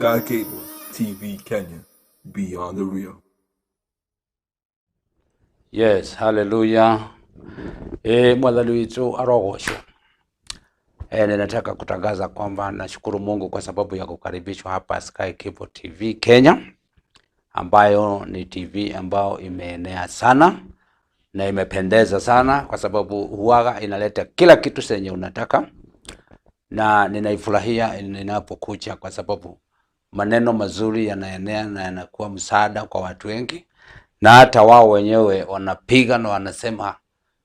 Sky Cable TV Kenya, Beyond the Real. Yes, hallelujah. Mwadhani wetu arogosho. Ninataka kutangaza kwamba nashukuru Mungu kwa sababu ya kukaribishwa hapa Sky Cable TV Kenya, ambayo ni TV ambayo imeenea sana na imependeza sana, kwa sababu huaga inaleta kila kitu chenye unataka, na ninaifurahia ninapokuja kwa sababu maneno mazuri yanaenea na yanakuwa msaada kwa watu wengi, na hata wao wenyewe wanapiga na wanasema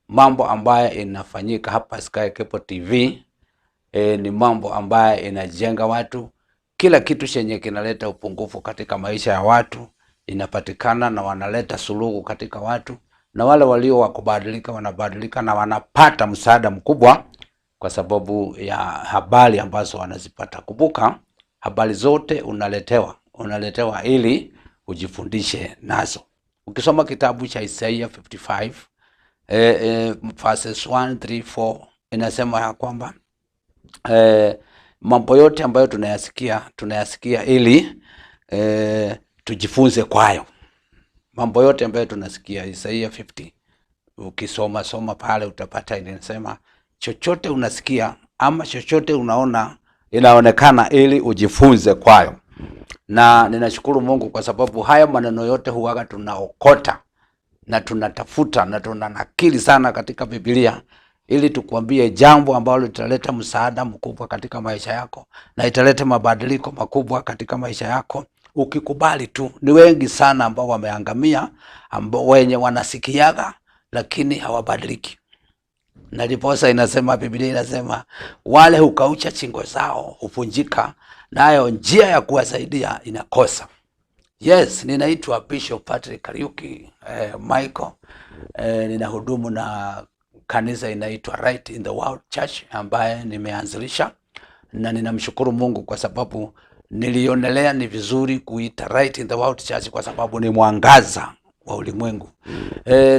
mambo ambayo inafanyika hapa Sky Cable TV ni mambo ambayo inajenga watu. Kila kitu chenye kinaleta upungufu katika maisha ya watu inapatikana, na wanaleta suluhu katika watu, na wale walio wakubadilika wanabadilika na wanapata msaada mkubwa kwa sababu ya habari ambazo wanazipata. Kumbuka, habari zote unaletewa ili ujifundishe nazo. Ukisoma kitabu cha Isaiah 55 verses 1, 3, 4 inasema ya kwamba mambo yote ambayo tunayasikia ili tujifunze kwayo. Mambo yote ambayo tunasikia, Isaiah 50, ukisoma pale utapata inasema chochote unasikia ama chochote unaona inaonekana ili ujifunze kwayo. Na ninashukuru Mungu kwa sababu haya maneno yote huwaga tunaokota na tunatafuta na tunanakili sana katika Biblia ili tukwambie jambo ambalo litaleta msaada mkubwa katika maisha yako na italeta mabadiliko makubwa katika maisha yako ukikubali tu. Ni wengi sana ambao wameangamia, ambao wenye wanasikiaga lakini hawabadiliki. Na ndiposa inasema, Biblia inasema wale hukaucha chingo zao hupunjika, nayo njia ya kuwasaidia inakosa. Yes, ninaitwa Bishop Patrick Kariuki Michael. Ninahudumu na kanisa inaitwa Right in the World Church ambaye nimeanzilisha, na ninamshukuru Mungu kwa sababu nilionelea ni vizuri kuita Right in the World Church kwa sababu ni mwangaza wa ulimwengu.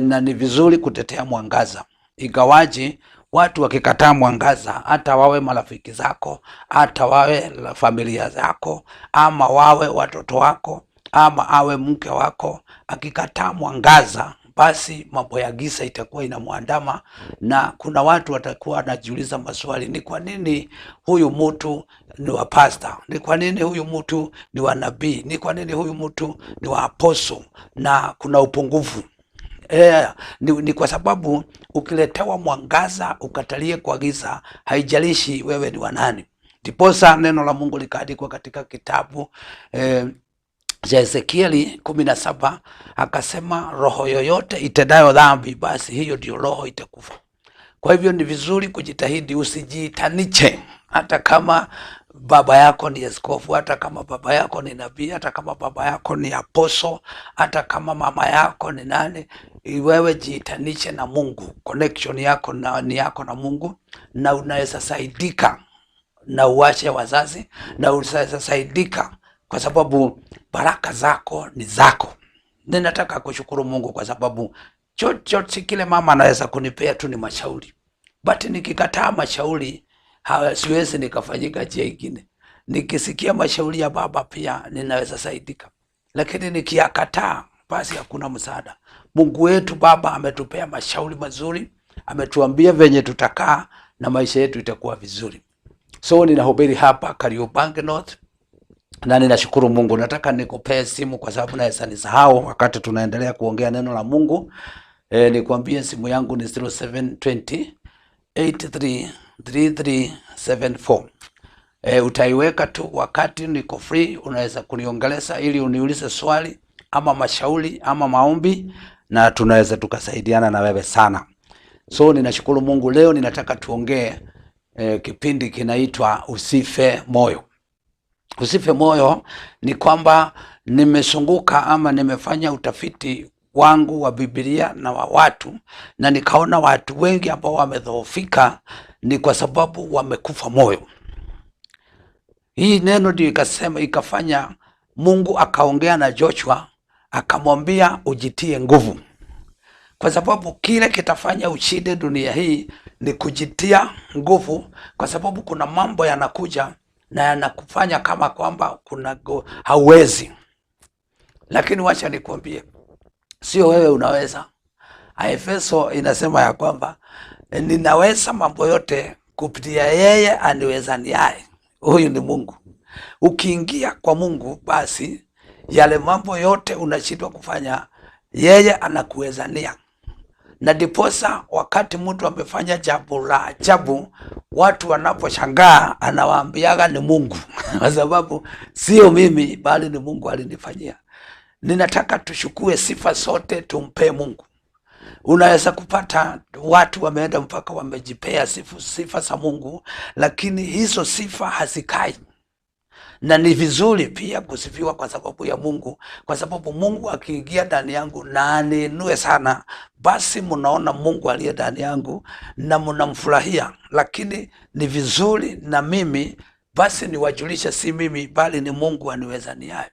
Na ni vizuri kutetea mwangaza. Igawaji watu wakikataa mwangaza, hata wawe marafiki zako, hata wawe familia zako, ama wawe watoto wako, ama awe mke wako, akikataa mwangaza, basi mambo ya giza itakuwa inamwandama, na kuna watu watakuwa wanajiuliza maswali, ni kwa nini huyu mtu ni wa pastor? Ni kwa nini huyu mtu ni wa nabii? Ni kwa nini huyu mtu ni wa apostle? Na kuna upungufu. Ni kwa sababu ukiletewa mwangaza ukatalie kwa giza, haijalishi wewe ni wa nani. Ndiposa neno la Mungu likaandikwa katika kitabu cha Ezekieli 17, akasema roho yoyote itendayo dhambi, basi hiyo ndio roho itakufa. Kwa hivyo ni vizuri kujitahidi, usijiitaniche. Hata kama baba yako ni askofu, hata kama baba yako ni nabii, hata kama baba yako ni apostle, hata kama mama yako ni nani, wewe jiitaniche na Mungu. Connection yako ni yako na Mungu, na unaweza saidika na uache wazazi, na unaweza saidika kwa sababu baraka zako ni zako. Ninataka kushukuru Mungu kwa sababu chochote kile mama anaweza kunipea tu ni mashauri, but nikikataa mashauri siwezi nikafanyika njia nyingine. Nikisikia mashauri ya baba pia ninaweza saidika, lakini nikiyakataa basi hakuna msaada. Mungu wetu Baba ametupea mashauri mazuri, ametuambia venye tutakaa na maisha yetu itakuwa vizuri. So ninahubiri hapa Kariuki North, na ninashukuru Mungu. Nataka nikupee simu kwa sababu naweza nisahau wakati tunaendelea kuongea neno la Mungu. Nikwambie simu yangu ni 0720 833374. Utaiweka tu wakati niko free, unaweza kuniongeleza ili uniulize swali ama mashauri ama maombi, na tunaweza tukasaidiana na wewe sana. So ninashukuru Mungu. Leo ninataka tuongee kipindi kinaitwa Usife Moyo. Usife moyo ni kwamba nimezunguka ama nimefanya utafiti wangu wa Biblia na wa watu, na nikaona watu wengi ambao wamedhoofika ni kwa sababu wamekufa moyo. Hii neno ndio ikafanya Mungu akaongea na Joshua akamwambia ujitie nguvu, kwa sababu kile kitafanya ushinde dunia hii ni kujitia nguvu, kwa sababu kuna mambo yanakuja na yanakufanya kama kwamba hauwezi. Lakini wacha nikwambie, sio wewe unaweza. Efeso inasema ya kwamba ninaweza mambo yote kupitia yeye aniwezaniaye. Huyu ni Mungu. Ukiingia kwa Mungu, basi yale mambo yote unashindwa kufanya, yeye anakuwezania. Na diposa wakati mtu amefanya jambo la ajabu, watu wanaposhangaa, anawaambiaga ni Mungu kwa sababu sio mimi, bali ni Mungu alinifanyia. Ninataka tushukue sifa zote tumpe Mungu. Unaweza kupata watu wameenda mpaka wamejipea sifa za Mungu, lakini hizo sifa hazikai. Na ni vizuri pia kusifiwa kwa sababu ya Mungu, kwa sababu Mungu akiingia ndani yangu na aninue sana, basi mnaona Mungu aliye ndani yangu na mnamfurahia. Lakini ni vizuri na mimi basi niwajulisha, si mimi bali ni Mungu aniwezaniaye,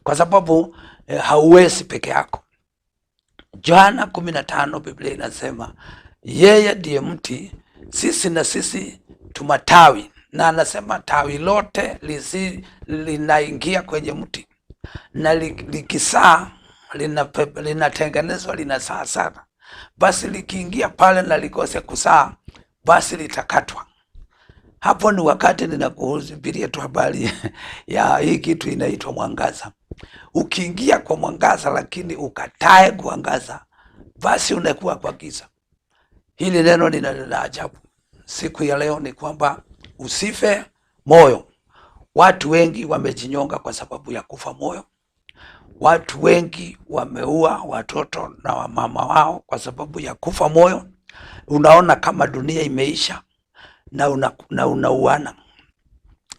kwa sababu hauwezi peke yako. Yohana 15 Biblia inasema yeye ndiye mti, sisi na sisi tumatawi, na anasema tawi lote linaingia kwenye mti na likisaa linatengenezwa linasaa sana. Basi likiingia pale na likose kusaa, basi litakatwa. Hapo ni wakati ninakuhubiria tu habari ya hii kitu inaitwa mwangaza. Ukiingia kwa mwangaza lakini ukatae kuangaza, basi unakuwa kwa giza. Hili neno ni la ajabu. Siku ya leo ni kwamba usife moyo. Watu wengi wamejinyonga kwa sababu ya kufa moyo. Watu wengi wameua watoto na wamama wao kwa sababu ya kufa moyo. Unaona kama dunia imeisha na unauana.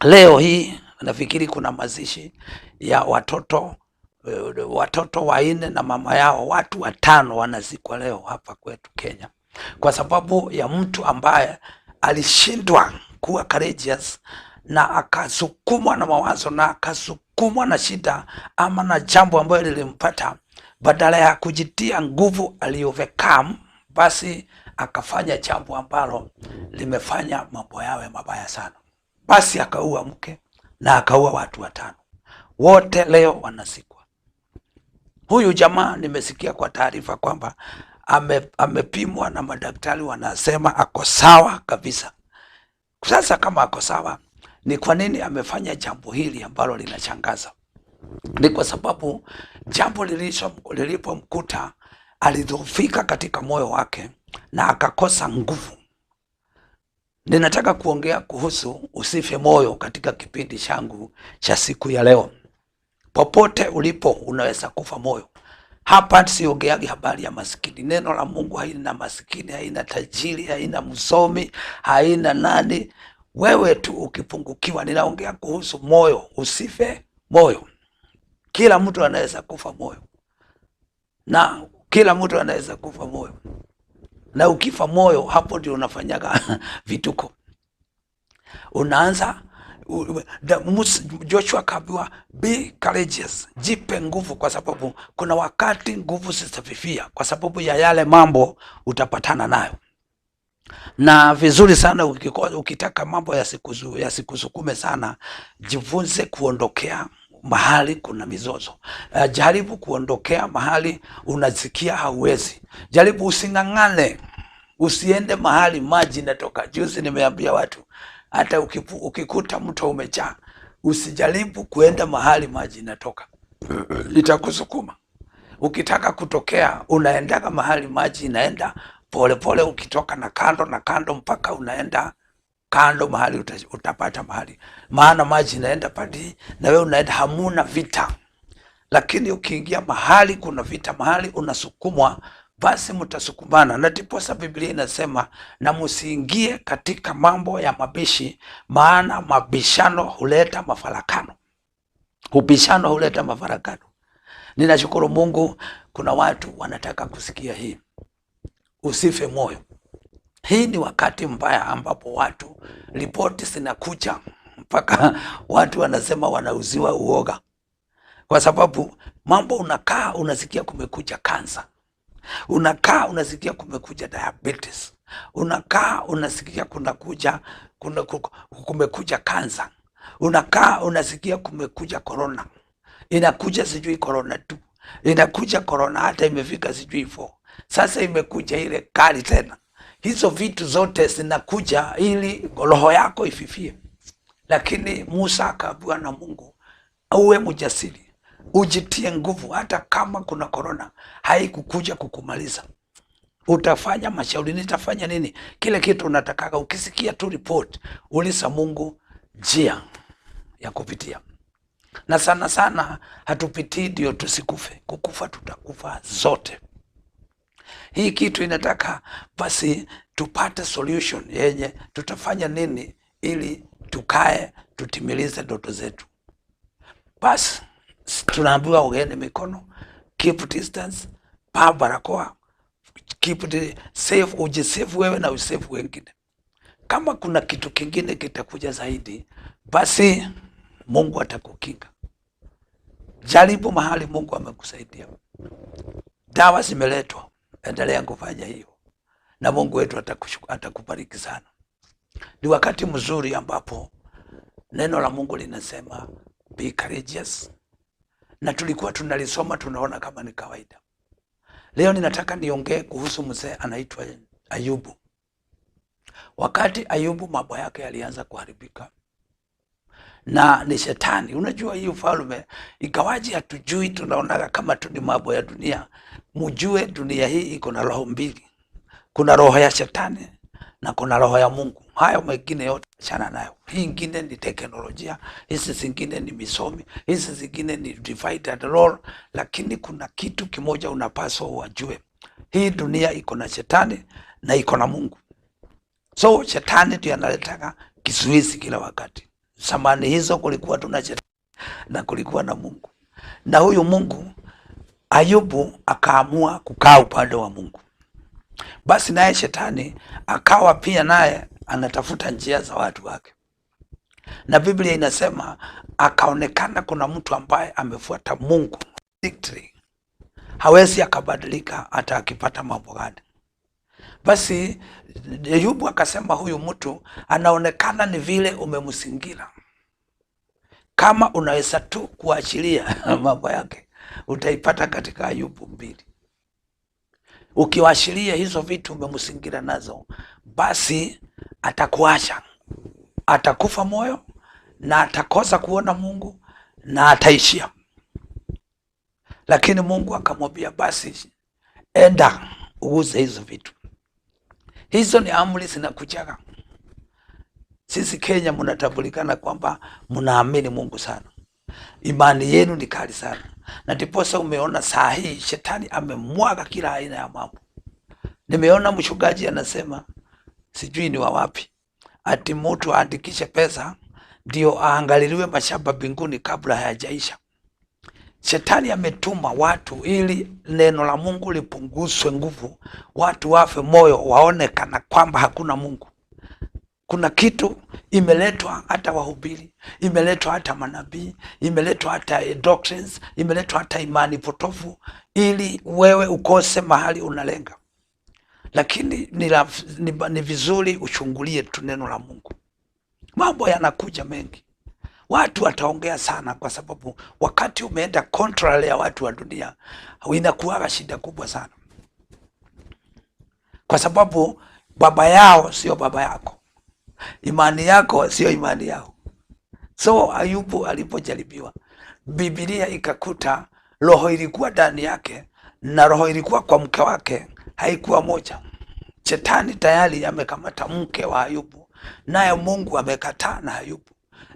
Leo hii nafikiri kuna mazishi ya watoto 4 na mama yao, watu 5 wanazikwa leo hapa kwetu Kenya, kwa sababu ya mtu ambaye alishindwa kuwa courageous na akasukumwa na mawazo na akasukumwa na shida ama na jambo ambayo lilimpata, badala ya kujitia nguvu aliyovekam, basi akafanya jambo ambalo limefanya mambo yawe mabaya sana. Basi akaua mke na akaua watu 5, wote leo wanazikwa. Huyu jamaa nimesikia kwa taarifa kwamba amepimwa na madaktari, wanasema ako sawa kabisa. Sasa kama ako sawa, ni kwa nini amefanya jambo hili ambalo linachangaza? Ni kwa sababu jambo lilipomkuta alidhoofika katika moyo wake na akakosa nguvu. Ninataka kuongea kuhusu usife moyo katika kipindi changu cha siku ya leo. Popote ulipo unaweza kufa moyo. Hapa siongeagi habari ya maskini. Neno la Mungu haina maskini, haina tajiri, haina msomi, haina nani. Wewe tu ukipungukiwa. Ninaongea kuhusu moyo. Usife moyo. Kila mtu anaweza kufa moyo. Na kila mtu anaweza kufa moyo. Na ukifa moyo, hapo ndio unafanyaga vituko. Unaanza Joshua kaambiwa be courageous, jipe nguvu, kwa sababu kuna wakati nguvu zitafifia kwa sababu ya yale mambo utapatana nayo. Na vizuri sana ukitaka mambo yasikusukume sana, jifunze kuondokea mahali kuna mizozo. Jaribu kuondokea mahali unasikia hauwezi. Jaribu using'ang'ane. Usiende mahali maji natoka. Juzi nimeambia watu, hata ukikuta mto umejaa, usijaribu kuenda mahali maji natoka. Itakusukuma. Ukitaka kutokea, unaendaga mahali maji inaenda pole pole, ukitoka na kando mpaka unaenda kando mahali utapata mahali. Maana maji inaenda padi na wewe unaenda, hamuna vita. Lakini ukiingia mahali kuna vita, mahali unasukumwa, basi mtasukumana. Na ndiposa Biblia inasema na msiingie katika mambo ya mabishi, maana mabishano huleta mafarakano. Ubishano huleta mafarakano. Ninashukuru Mungu, kuna watu wanataka kusikia hii. Usife moyo. Hii ni wakati mbaya ambapo watu ripoti zinakuja mpaka watu wanasema wanauziwa uoga. Kwa sababu mambo unakaa unasikia kumekuja kansa. Unakaa unasikia kumekuja diabetes. Unakaa unasikia kumekuja kansa. Unakaa unasikia kumekuja corona, inakuja sijui corona tu, inakuja corona hata imefika sijui 4, sasa imekuja ile kali tena. Hizo vitu zote zinakuja ili roho yako ififie. Lakini Musa akaambiwa na Mungu, uwe mjasiri, ujitie nguvu, hata kama kuna corona haikukuja kukumaliza. Utafanya mashauri, nitafanya nini, kile kitu unatakaga. Ukisikia tu report, uliza Mungu njia ya kupitia. Na sana sana hatupitii ndio tusikufe. Kukufa tutakufa zote. Hii kitu inataka basi tupate solution yenye tutafanya nini ili tukae tutimilize ndoto zetu. Basi tunaambiwa ugene mikono, keep distance, vaa barakoa, keep the safe, ujisafe wewe na usafe wengine. Kama kuna kitu kingine kitakuja zaidi, basi Mungu atakukinga. Jaribu mahali Mungu amekusaidia. Dawa zimeletwa, endelea kufanya hiyo, na Mungu wetu atakubariki sana. Ni wakati mzuri ambapo neno la Mungu linasema be courageous, na tulikuwa tunalisoma tunaona kama ni kawaida. Leo ninataka niongee kuhusu mzee anaitwa Ayubu. Wakati Ayubu mambo yake yalianza kuharibika na ni shetani. Unajua hii ufalme, ikawaji hatujui, tunaonaga kama tu ni mambo ya dunia. Mjue dunia hii iko na roho mbili. Kuna roho ya shetani na kuna roho ya Mungu. Hayo mengine yote achana nayo. Hii ingine ni teknolojia, hizi zingine ni misomi, hizi zingine ni divided role. Lakini kuna kitu kimoja unapaswa uwajue. Hii dunia iko na shetani na iko na Mungu. So shetani ndiye analetaka kizuizi kila wakati. Zamani hizo kulikuwa tuna shetani na kulikuwa na Mungu. Na huyu Mungu, Ayubu akaamua kukaa upande wa Mungu. Basi naye shetani akawa pia naye anatafuta njia za watu wake. Na Biblia inasema akaonekana kuna mtu ambaye amefuata Mungu strictly, hawezi akabadilika hata akipata mambo gani. Basi Ayubu akasema huyu mtu anaonekana ni vile umemsingira. Kama unaweza tu kuachilia mambo yake, utaipata katika Ayubu 2. Ukiwashiria hizo vitu umemsingira nazo, basi atakuacha, atakufa moyo na atakosa kuona Mungu na ataishia. Lakini Mungu akamwambia, basi enda uuze hizo vitu. Hizo ni amri zinakujaga. Sisi Kenya mnatambulikana kwamba mnaamini Mungu sana. Imani yenu ni kali sana. Na ndiposa umeona saa hii shetani amemwaga kila aina ya mambo. Nimeona mchungaji anasema, sijui ni wa wapi, ati mtu aandikishe pesa ndio aangaliliwe mashamba mbinguni kabla hayajaisha. Shetani ametuma watu ili neno la Mungu lipunguzwe nguvu, watu wafe moyo, waone kana kwamba hakuna Mungu. Kuna kitu imeletwa hata wahubiri, imeletwa hata manabii, imeletwa hata doctrines, imeletwa hata imani potofu ili wewe ukose mahali unalenga. Lakini ni vizuri uchungulie tu neno la Mungu. Mambo yanakuja mengi. Watu wataongea sana kwa sababu wakati umeenda contrary ya watu wa dunia, inakuwa shida kubwa sana. Kwa sababu baba yao sio baba yako. Imani yako sio imani yao. So Ayubu alipojaribiwa, Biblia ikakuta roho ilikuwa ndani yake na roho ilikuwa kwa mke wake, haikuwa moja. Shetani tayari amekamata mke wa Ayubu, naye Mungu amekataa na Ayubu.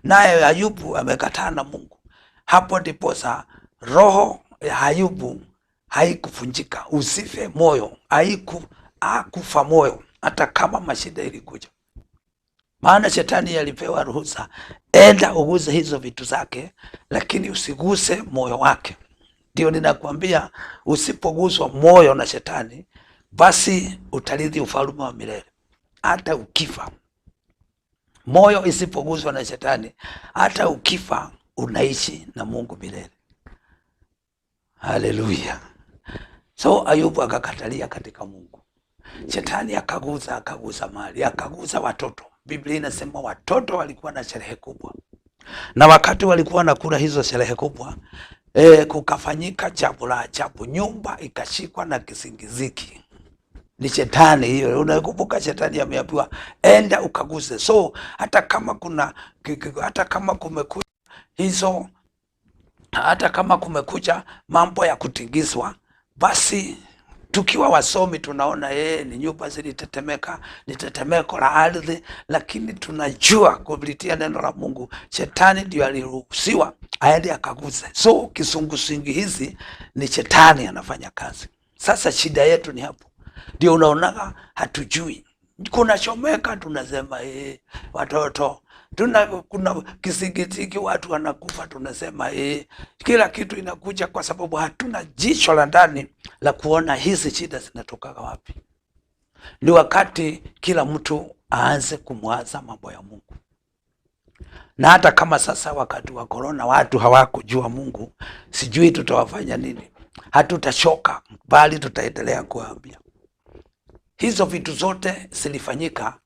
Naye Ayubu amekataa na Mungu. Hapo ndipo roho ya Ayubu haikufunjika. Usife moyo, hakufa moyo hata kama mashida ilikuja. Maana shetani alipewa ruhusa, enda uguze hizo vitu zake, lakini usiguse moyo wake. Ndio ninakwambia, usipoguswa moyo na shetani, basi utarithi ufalme wa milele hata ukifa. Moyo isipoguswa na shetani, hata ukifa unaishi na Mungu milele. Haleluya. So Ayubu akakatalia katika Mungu. Shetani akaguza mali, akaguza watoto. Biblia inasema watoto walikuwa na sherehe kubwa. Na wakati walikuwa wanakula hizo sherehe kubwa, kukafanyika jambo la ajabu, nyumba ikashikwa na kisingiziki. Ni shetani hiyo. Unakumbuka shetani ameambiwa enda ukaguze. So hata kama kumekuja hizo, hata kama kumekuja mambo ya kutingizwa, basi tukiwa wasomi tunaona ni nyumba zilitetemeka, ni tetemeko la ardhi, lakini tunajua kupitia neno la Mungu shetani ndio aliruhusiwa aende akaguze. So kisungusungu hizi ni shetani anafanya kazi. Sasa shida yetu ni hapo, ndio unaonaga hatujui. Kuna chomeka tunasema watoto, kuna kisingitiki watu wanakufa tunasema kila kitu inakuja, kwa sababu hatuna jicho la ndani la kuona hizi shida zinatoka wapi. Ni wakati kila mtu aanze kumwaza mambo ya Mungu. Na hata kama sasa wakati wa corona watu hawakujua Mungu, sijui tutawafanya nini. Hatutachoka, bali tutaendelea kuambia. Hizo vitu zote zilifanyika.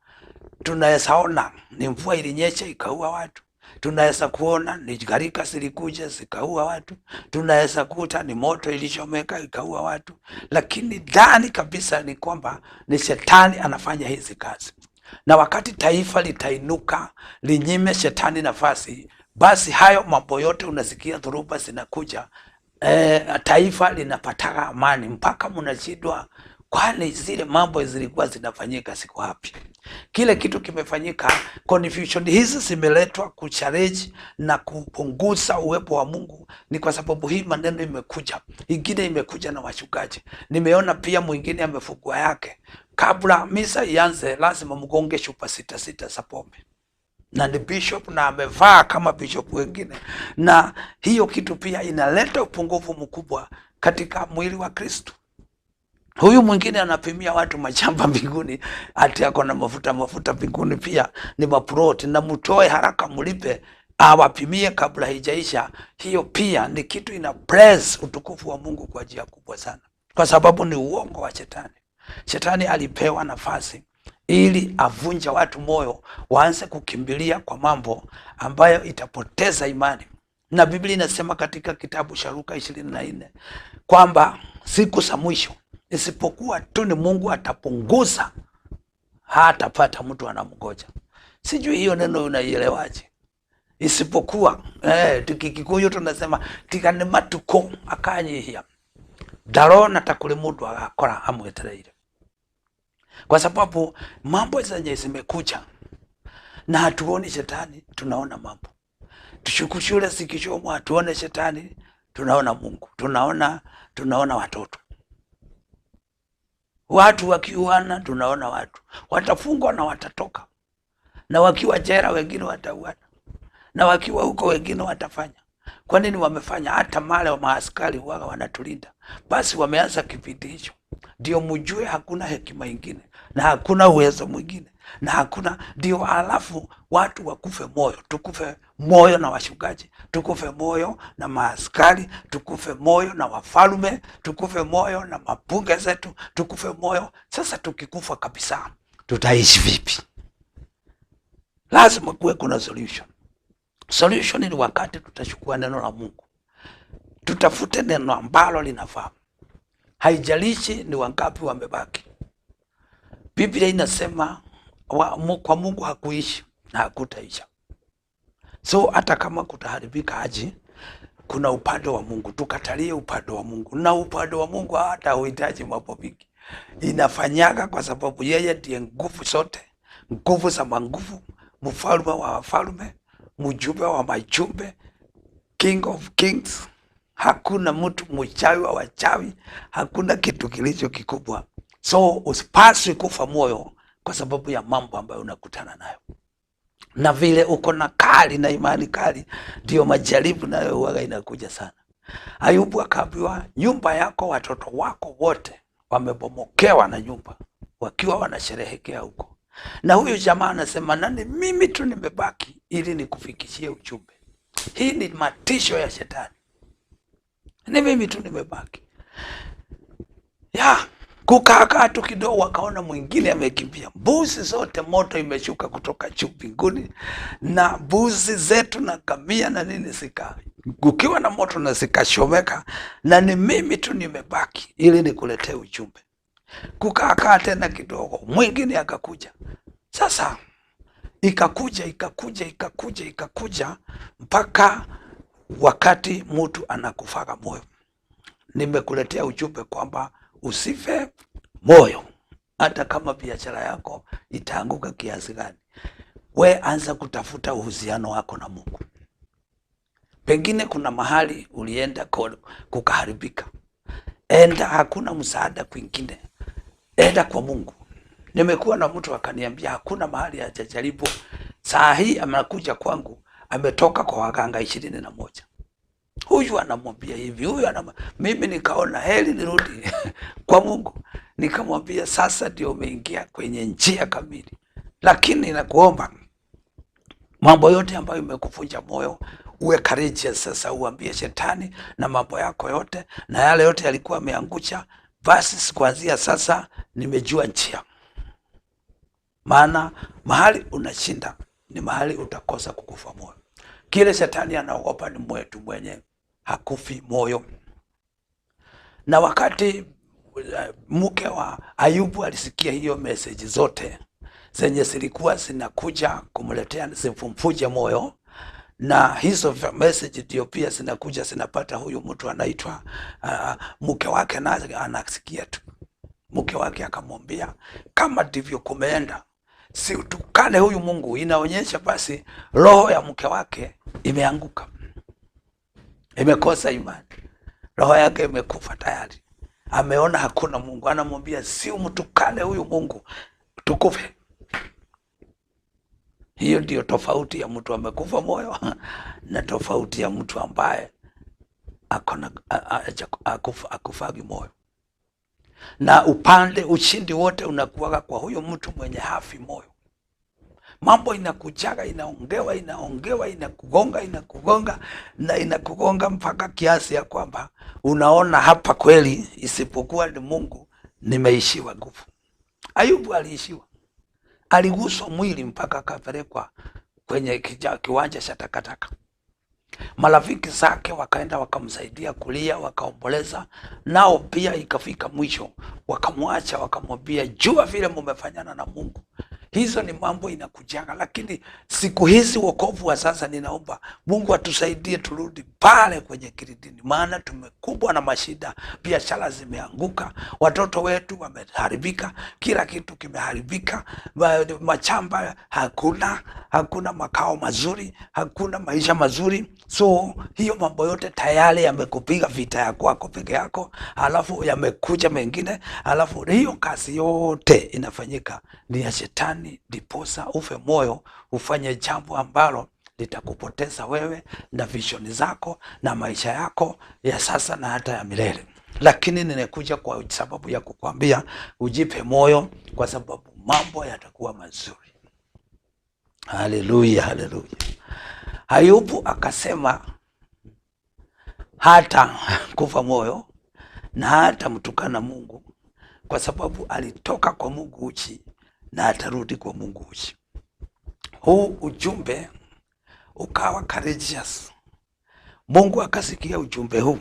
Tunaweza ona ni mvua ilinyesha ikaua watu. Tunaweza kuona ni gharika zilikuja zikaua watu. Tunaweza kuta ni moto ilichomeka ikaua watu. Lakini ndani kabisa ni kwamba ni shetani anafanya hizi kazi. Na wakati taifa litainuka linyime shetani nafasi, basi hayo mambo yote unasikia dhuruba zinakuja, taifa linapata amani, mpaka mnashindwa kwani zile mambo zilikuwa zinafanyika siku wapi? Kile kitu kimefanyika. Confusion hizi zimeletwa kuchallenge na kupunguza uwepo wa Mungu. Ni kwa sababu hii maneno imekuja. Ingine imekuja na wachungaji. Nimeona pia mwingine amefungua yake. Kabla misa ianze lazima mgonge chupa 6 za pombe. Na ni bishop na amevaa kama bishop wengine. Na hiyo kitu pia inaleta upungufu mkubwa katika mwili wa Kristo. Huyu mwingine anapimia watu mashamba mbinguni, ati ako na mafuta mbinguni pia ni maproti, na mtoe haraka mlipe awapimie kabla haijaisha. Hiyo pia ni kitu ina praise utukufu wa Mungu kwa njia kubwa sana, kwa sababu ni uongo wa shetani. Shetani alipewa nafasi ili avunja watu moyo, waanze kukimbilia kwa mambo ambayo itapoteza imani. Na Biblia inasema katika kitabu cha Luka 24 kwamba siku za mwisho, isipokuwa tu ni Mungu atapunguza, hatapata mtu anamgoja. Sijui hiyo neno unaielewaje? Isipokuwa tukikikuyu tunasema tikane matuko akanyihia darona takuli mundu agakora amwetereire, kwa sababu mambo zenye zimekuja na hatuoni shetani, tunaona mambo. Tushukushule sikishomo, hatuone shetani, tunaona Mungu, tunaona watoto. Watu wakiuana, tunaona watu watafungwa na watatoka, na wakiwa jela wengine watauana, na wakiwa huko wengine watafanya. Kwa nini wamefanya? Hata male wa maaskari waga wanatulinda. Basi wameanza kipindi hicho, ndio mjue hakuna hekima ingine na hakuna uwezo mwingine na hakuna, ndio alafu watu wakufe moyo. Tukufe moyo na wachungaji, tukufe moyo na maaskari, tukufe moyo na wafalme, tukufe moyo na mabunge zetu, tukufe moyo. Sasa tukikufa kabisa tutaishi vipi? Lazima kuwe kuna solution. Solution ni wakati tutachukua neno la Mungu, tutafute neno ambalo linafaa. Haijalishi ni wangapi wamebaki. Biblia inasema kwa Mungu hakuishi na hakutaisha. So hata kama kutaharibika aje, kuna upande wa Mungu. Tukatalie upande wa Mungu, na upande wa Mungu hata uhitaji mambo mingi. Inafanyaga kwa sababu yeye ndiye nguvu zote, nguvu za manguvu, mfalme wa wafalme, mjumbe wa majumbe, King of Kings. Hakuna mtu mchawi wa wachawi, hakuna kitu kilicho kikubwa. So usipaswi kufa moyo kwa sababu ya mambo ambayo unakutana nayo. Na vile uko na kali na imani kali, ndio majaribu nayo huwa inakuja sana. Ayubu akaambiwa, nyumba yako, watoto wako wote wamebomokewa na nyumba, wakiwa wanasherehekea huko. Na huyu jamaa anasema, nani mimi tu nimebaki ili nikufikishie ujumbe. Hii ni matisho ya shetani. Ni mimi tu nimebaki. Kukaa tu kidogo, wakaona mwingine amekimbia. Mbuzi zote moto imeshuka kutoka juu mbinguni, na mbuzi zetu na ngamia na nini kukiwa na moto na zikachomeka, na ni mimi tu nimebaki ili nikuletee ujumbe. Kukaa tena kidogo, mwingine akakuja. Sasa ikakuja mpaka wakati mtu anakufaga moyo. Nimekuletea ujumbe kwamba usife moyo, hata kama biashara yako itaanguka kiasi gani. We anza kutafuta uhusiano wako na Mungu. Pengine kuna mahali ulienda kukaharibika, enda, hakuna msaada kwingine, enda kwa Mungu. Nimekuwa na mtu akaniambia hakuna mahali hajajaribu. Saa hii anakuja kwangu, ametoka kwa waganga 21. Huyu anamwambia hivi, huyu mimi nikaona heri nirudi kwa Mungu. Nikamwambia sasa ndio umeingia kwenye njia kamili, lakini nakuomba mambo yote ambayo imekufunja moyo uwe courageous. Sasa uambie shetani na mambo yako yote na yale yote yalikuwa ameangusha, basi kuanzia sasa nimejua njia. Maana mahali unashinda ni mahali utakosa kukufa moyo. Kile shetani anaogopa ni mwetu mwenye hakufi moyo. Na wakati mke wa Ayubu alisikia hiyo message zote zenye zilikuwa zinakuja kumletea zimfumfuje moyo, na hizo message ndio pia zinakuja zinapata huyu mtu anaitwa mke wake, na anasikia tu. Mke wake akamwambia kama ndivyo kumeenda, si utukane huyu Mungu. Inaonyesha basi roho ya mke wake imeanguka, imekosa imani, roho yake imekufa tayari, ameona hakuna Mungu. Anamwambia si umtukane huyu Mungu tukufe. Hiyo ndio tofauti ya mtu amekufa moyo na tofauti ya mtu ambaye akufagi moyo. Na ushindi wote unakuwaga kwa huyo mtu mwenye hafi moyo. Mambo inakujaga, inaongewa, inakugonga na inakugonga mpaka kiasi ya kwamba unaona hapa kweli isipokuwa ni Mungu nimeishiwa nguvu. Ayubu aliishiwa, aliguswa mwili mpaka akapelekwa kwenye kiwanja cha takataka. Marafiki zake wakaenda wakamsaidia kulia, wakaomboleza, nao pia ikafika mwisho wakamwacha, wakamwambia jua vile mumefanyana na Mungu. Hizo ni mambo inakujaga, lakini siku hizi wokovu wa sasa, ninaomba Mungu atusaidie turudi pale kwenye kilindini, maana tumekumbwa na mashida. Biashara zimeanguka, watoto wetu wameharibika, kila kitu kimeharibika, machamba hakuna makao mazuri, hakuna maisha mazuri. So hiyo mambo yote tayari yamekupiga vita ya kwako peke yako, alafu yamekuja mengine, alafu hiyo kazi yote inafanyika ni ya shetani, ndiposa ufe moyo, ufanye jambo ambalo litakupoteza wewe na visioni zako na maisha yako ya sasa na hata ya milele. Lakini nimekuja kwa sababu ya kukwambia ujipe moyo, kwa sababu mambo yatakuwa mazuri. Haleluya, haleluya. Ayubu akasema hata kufa moyo na hata mtukana Mungu, kwa sababu alitoka kwa Mungu uchi na atarudi kwa Mungu uchi. Huu ujumbe ukawa courageous. Mungu akasikia ujumbe huu,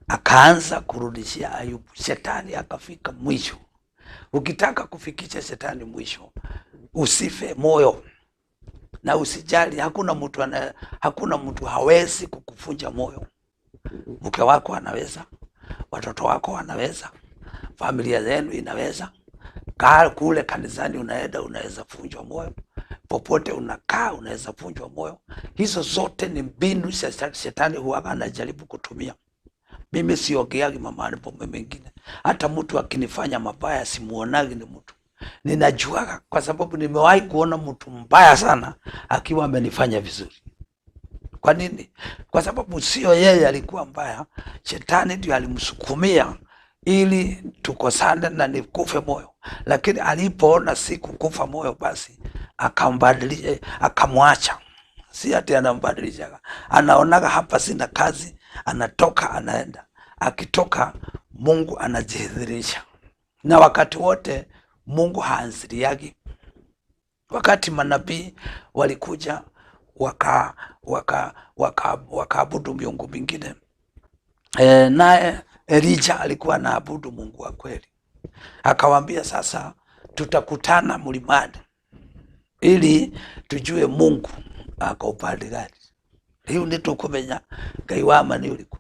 akaanza kurudishia Ayubu. Shetani akafika mwisho. Ukitaka kufikisha shetani mwisho, usife moyo na usijali. Hakuna mtu hawezi kukufunja moyo. Mke wako anaweza, watoto wako wanaweza, familia zenu inaweza. Kule kanisani unaenda unaweza funjwa moyo, popote unakaa unaweza funjwa moyo. Hizo zote ni mbinu shetani huwa anajaribu kutumia. Mimi siongeagi mamani pombe mengine. Hata mtu akinifanya mabaya simuonagi ni mtu. Ninajuaga kwa sababu nimewahi kuona mtu mbaya sana akiwa amenifanya vizuri. Kwa nini? Kwa sababu sio yeye alikuwa mbaya, shetani ndiye alimsukumia ili tukosane na nikufe moyo. Lakini alipoona siku kufa moyo, basi akambadilisha, akamwacha. Si ati anambadilisha, anaonaga hapa sina kazi, anatoka anaenda. Akitoka Mungu anajidhihirisha, na wakati wote Mungu haanziliagi. Wakati manabii walikuja wakaabudu miungu mingine, naye Elijah alikuwa anaabudu Mungu wa kweli. Akawaambia, sasa tutakutana mlimani ili tujue Mungu ako upande gani. Hiyo ndio tukumenya Ngai wa mani uliku.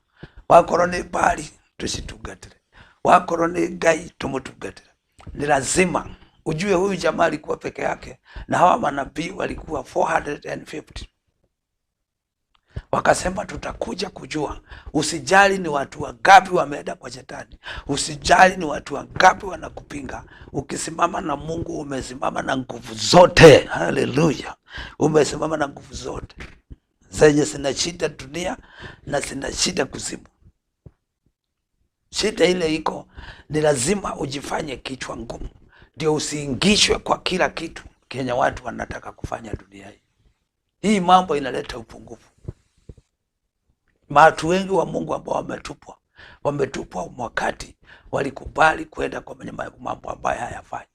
Wakorwo ni Baali tusitugatire, wakorwo ni Ngai tumutugatire. Ni lazima ujue huyu jamaa alikuwa peke yake na hawa manabii walikuwa 450. Wakasema tutakuja kujua. Usijali ni watu wangapi wameenda kwa shetani, usijali ni watu wangapi wanakupinga. Ukisimama na Mungu umesimama na nguvu zote. Haleluya, umesimama na nguvu zote zenye zinashinda dunia na zinashinda kuzimu. Shida ile iko ni lazima ujifanye kichwa ngumu, ndio usiingishwe kwa kila kitu Kenya watu wanataka kufanya dunia hii. Hii mambo inaleta upungufu. Watu wengi wa Mungu ambao wametupwa wakati walikubali kwenda kwa mambo ambayo hayafai.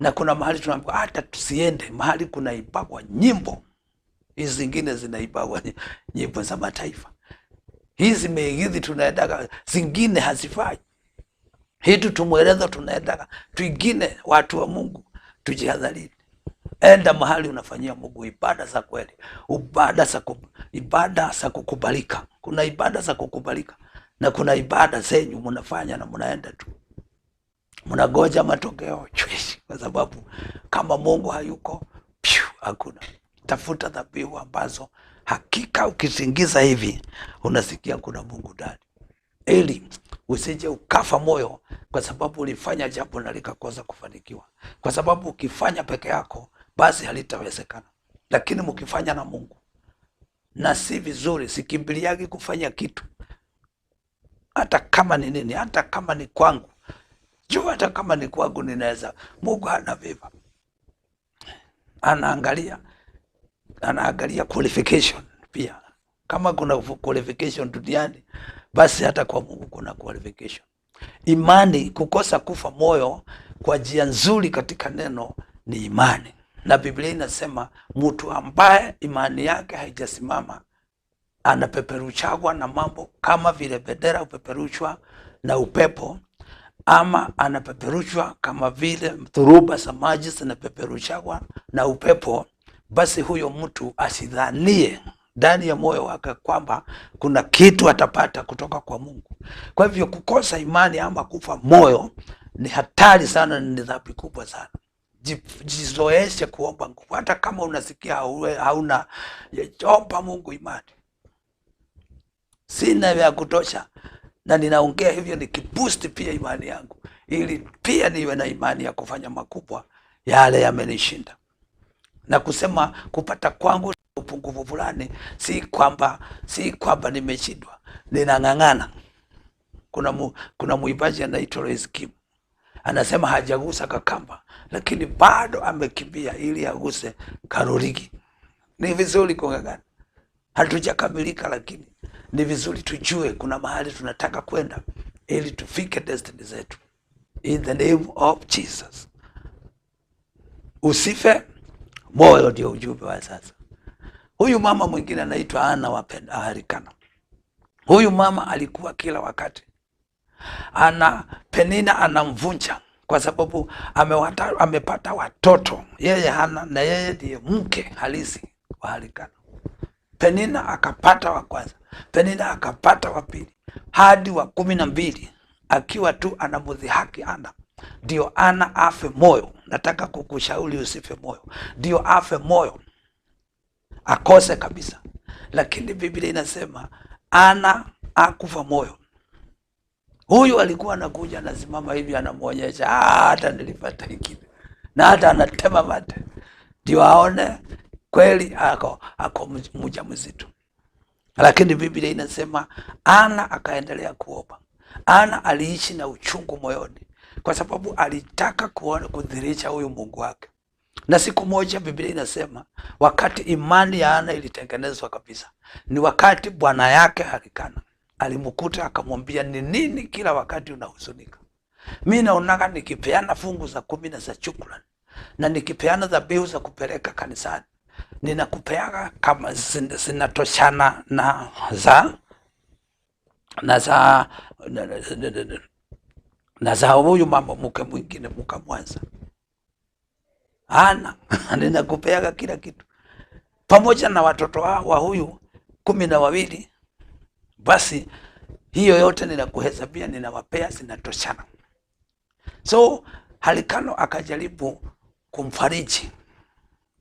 Na kuna mahali tunaambiwa hata tusiende mahali kuna ibagwa nyimbo. Hizi zingine zinaibagwa nyimbo za mataifa. Hizi meigizi tunaendaga, zingine hazifai. Hitu tumweleza tunaendaga, tuingine watu wa Mungu tujihadharini. Enda mahali unafanyia Mungu ibada za kweli, ibada za kukubalika. Kuna ibada za kukubalika na kuna ibada zenyu mnafanya na mnaenda tu mnagoja matokeo, kwa sababu kama Mungu hayuko hakuna. Tafuta dhabihu ambazo hakika ukizingiza hivi unasikia kuna Mungu ndani, ili usije ukafa moyo kwa sababu ulifanya jambo na likakosa kufanikiwa. Kwa sababu ukifanya peke yako basi halitawezekana, lakini mkifanya na Mungu. Na si vizuri, sikimbiliagi kufanya kitu hata kama ni nini, hata kama ni kwangu. Jua hata kama ni kwangu ninaweza. Mungu hana viva. Anaangalia qualification pia. Kama kuna qualification duniani, basi hata kwa Mungu kuna qualification. Imani, kukosa kufa moyo kwa njia nzuri katika neno ni imani. Na Biblia inasema mtu ambaye imani yake haijasimama anapeperushwa na mambo kama vile bendera upeperushwa na upepo, ama anapeperushwa kama vile dhuruba za maji zinapeperushwa na upepo. Basi huyo mtu asidhanie ndani ya moyo wake kwamba kuna kitu atapata kutoka kwa Mungu. Kwa hivyo kukosa imani ama kufa moyo ni hatari sana, ni dhambi kubwa sana. Jizoeshe kuomba nguvu. Hata kama unasikia hauna, omba Mungu imani. Sina vya kutosha, na ninaongea hivyo nikiboost pia imani yangu, ili pia niwe na imani ya kufanya makubwa yale yamenishinda. Na kusema kupata kwangu upungufu fulani, si kwamba nimeshindwa, ninang'ang'ana. Kuna muibaji anaitwa Reskimu, anasema hajagusa kakamba lakini bado amekimbia ili aguse Kariuki. Ni vizuri kung'ang'ana. Hatujakamilika, lakini ni vizuri tujue kuna mahali tunataka kwenda ili tufike destiny zetu. In the name of Jesus. Usife moyo, ndio ujumbe wa sasa. Huyu mama mwingine anaitwa Ana wa Harikana. Huyu mama alikuwa kila wakati Penina anamvunja kwa sababu amepata watoto, yeye hana, na yeye ndiye mke halisi wa Harikana. Penina akapata wa kwanza, Penina akapata wa pili, hadi wa 12, akiwa tu anamdhihaki Ana. Ndio Ana afe moyo. Nataka kukushauri usife moyo. Ndio afe moyo, akose kabisa. Lakini Biblia inasema Ana akufa moyo. Huyu alikuwa anakuja anasimama hivi anamuonyesha, hata nilipata hiki, na hata anatema mate ndio aone kweli ako mjamzito. Lakini Biblia inasema Ana akaendelea kuomba. Ana aliishi na uchungu moyoni kwa sababu alitaka kudhihirisha huyu Mungu wake. Na siku moja Biblia inasema wakati imani ya Ana ilitengenezwa kabisa, ni wakati bwana yake Harikana alimkuta akamwambia, ni nini kila wakati unahuzunika? Mimi naonaga nikipeana fungu za 10 na za shukrani na nikipeana dhabihu za kupeleka kanisani, ninakupeaga kama zinatoshana na za huyu mama mke mwingine mka Mwanza. Ana ninakupeaga kila kitu pamoja na watoto wa huyu 12. Basi hiyo yote ninakuhesabia, ninawapea, zinatoshana. So Halikano akajaribu kumfariji,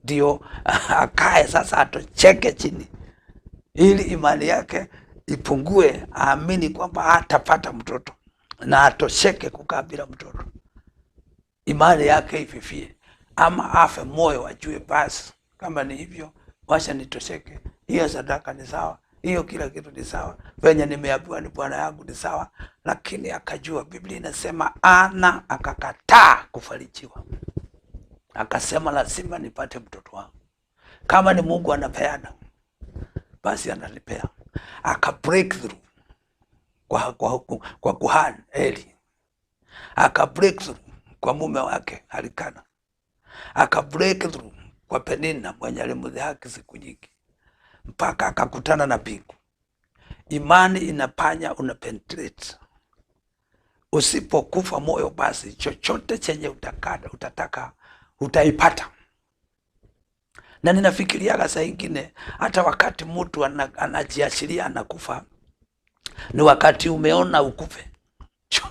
ndio akae sasa atocheke chini, ili imani yake ipungue, aamini kwamba hatapata mtoto na atosheke kukaa bila mtoto, imani yake ififie, ama afe moyo, ajue basi kama ni hivyo, wacha nitosheke, hiyo sadaka ni sawa, hiyo kila kitu ni sawa, venye nimeambiwa ni bwana yangu ni sawa. Lakini akajua Biblia inasema Ana akakataa kufarijiwa, akasema lazima nipate mtoto wangu. Kama ni Mungu anapeana, basi analipea. Aka break through kwa kuhani Eli, aka break through kwa mume wake Halikana, aka break through kwa Penina mwenye alimdhihaki siku nyingi, mpaka akakutana na mbingu. Imani inapanya, una penetrate. Usipokufa moyo, basi chochote chenye utataka utaipata. Na ninafikiriaga saa ingine hata wakati mtu anajiashiria anakufa, ni wakati umeona ukufe.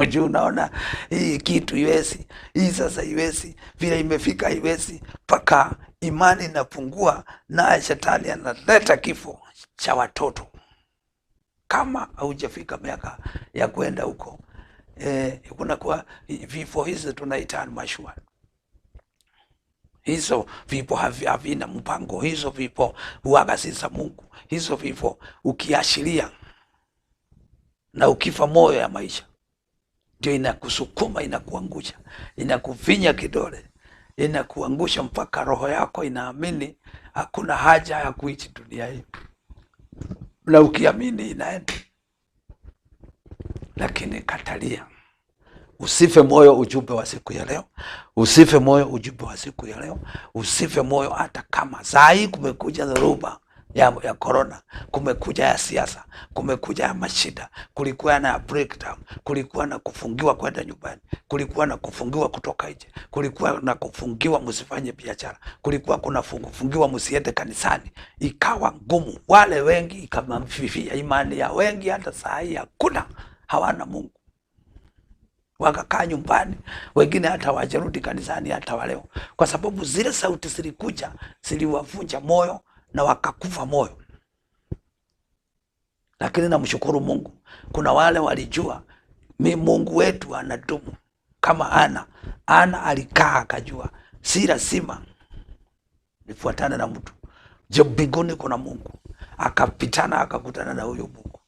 Juu unaona hii kitu iwezi, hii sasa iwezi, vile imefika iwezi, mpaka imani inapungua, na shetani analeta kifo cha watoto. Kama haujafika miaka ya kwenda huko, kuna kwa vifo hizo tunaita mashua. Hizo vifo havina mpango, hizo vifo huaga si za Mungu. Hizo vifo ukiashiria na ukifa moyo ya maisha, ndio inakusukuma, inakuangusha, inakufinya kidole, inakuangusha mpaka roho yako inaamini hakuna haja ya kuishi dunia hii, na ukiamini inaenda. Lakini katalia. Usife moyo, ujumbe wa siku ya leo. Usife moyo, ujumbe wa siku ya leo. Usife moyo hata kama saa hii kumekuja dhoruba ya corona, kumekuja ya siasa, kumekuja ya mashida, kulikuwa na breakdown, kulikuwa na kufungiwa kwenda nyumbani, kulikuwa na kufungiwa kutoka nje, kulikuwa na kufungiwa msifanye biashara, kulikuwa kuna kufungiwa msiende kanisani, ikawa ngumu. Wale wengi ikamfifia imani ya wengi, hata saa hii hakuna, hawana Mungu, wakakaa nyumbani, wengine hata wajarudi kanisani hata waleo, kwa sababu zile sauti zilikuja ziliwavunja moyo na wakakufa moyo. Lakini namshukuru Mungu, kuna wale walijua Mungu wetu anadumu. Kama Ana alikaa akajua si lazima nifuatane na mtu, je, mbinguni kuna Mungu, akapitana akakutana na huyo Mungu.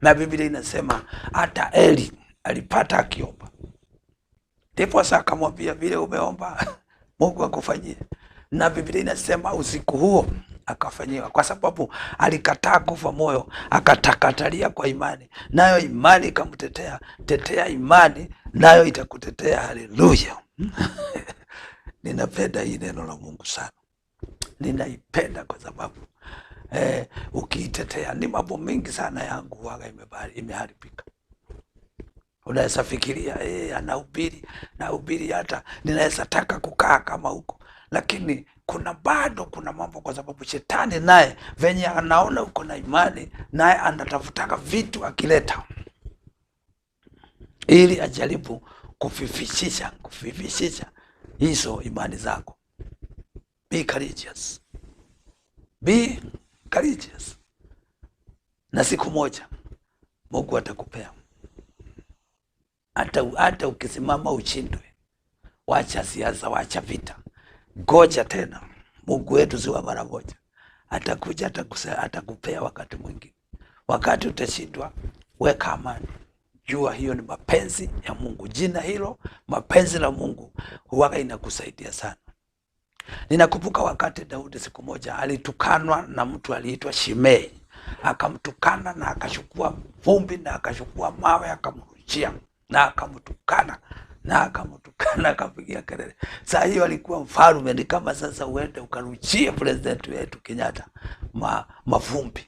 Na Biblia inasema hata Eli alipata akiomba, ndipo sasa akamwambia vile umeomba Mungu akufanyie. Na Biblia inasema usiku huo akafanyiwa, kwa sababu alikataa kufa moyo, akatakatalia kwa imani, nayo imani ikamtetea. Tetea imani, nayo itakutetea. Haleluya. Ninapenda hii neno la Mungu sana, ninaipenda kwa sababu ukiitetea, ni mambo mengi sana yangu huaga imeharibika. Unaweza fikiria anahubiri hata ninaweza taka kukaa kama huko, lakini bado kuna mambo, kwa sababu shetani naye venye anaona uko na imani, naye anatafutaka vitu akileta, ili ajaribu kufifishisha hizo imani zako. Be courageous. Be courageous. Na siku moja Mungu atakupea. Hata ukisimama uchindwe, wacha siasa, wacha vita, goja tena. Mungu wetu si wa mara moja, atakuja atakupea wakati mwingine. Wakati utashindwa, weka amani, jua hiyo ni mapenzi ya Mungu. Jina hilo mapenzi la Mungu huwaga inakusaidia sana. Ninakumbuka wakati Daudi siku moja alitukanwa na mtu aliitwa Shimei. akamtukana na akachukua vumbi na akachukua mawe akamrushia na akamtukana akapigia kelele. Saa hiyo alikuwa mfalme, ni kama sasa uende ukarushie president wetu Kenyatta mavumbi.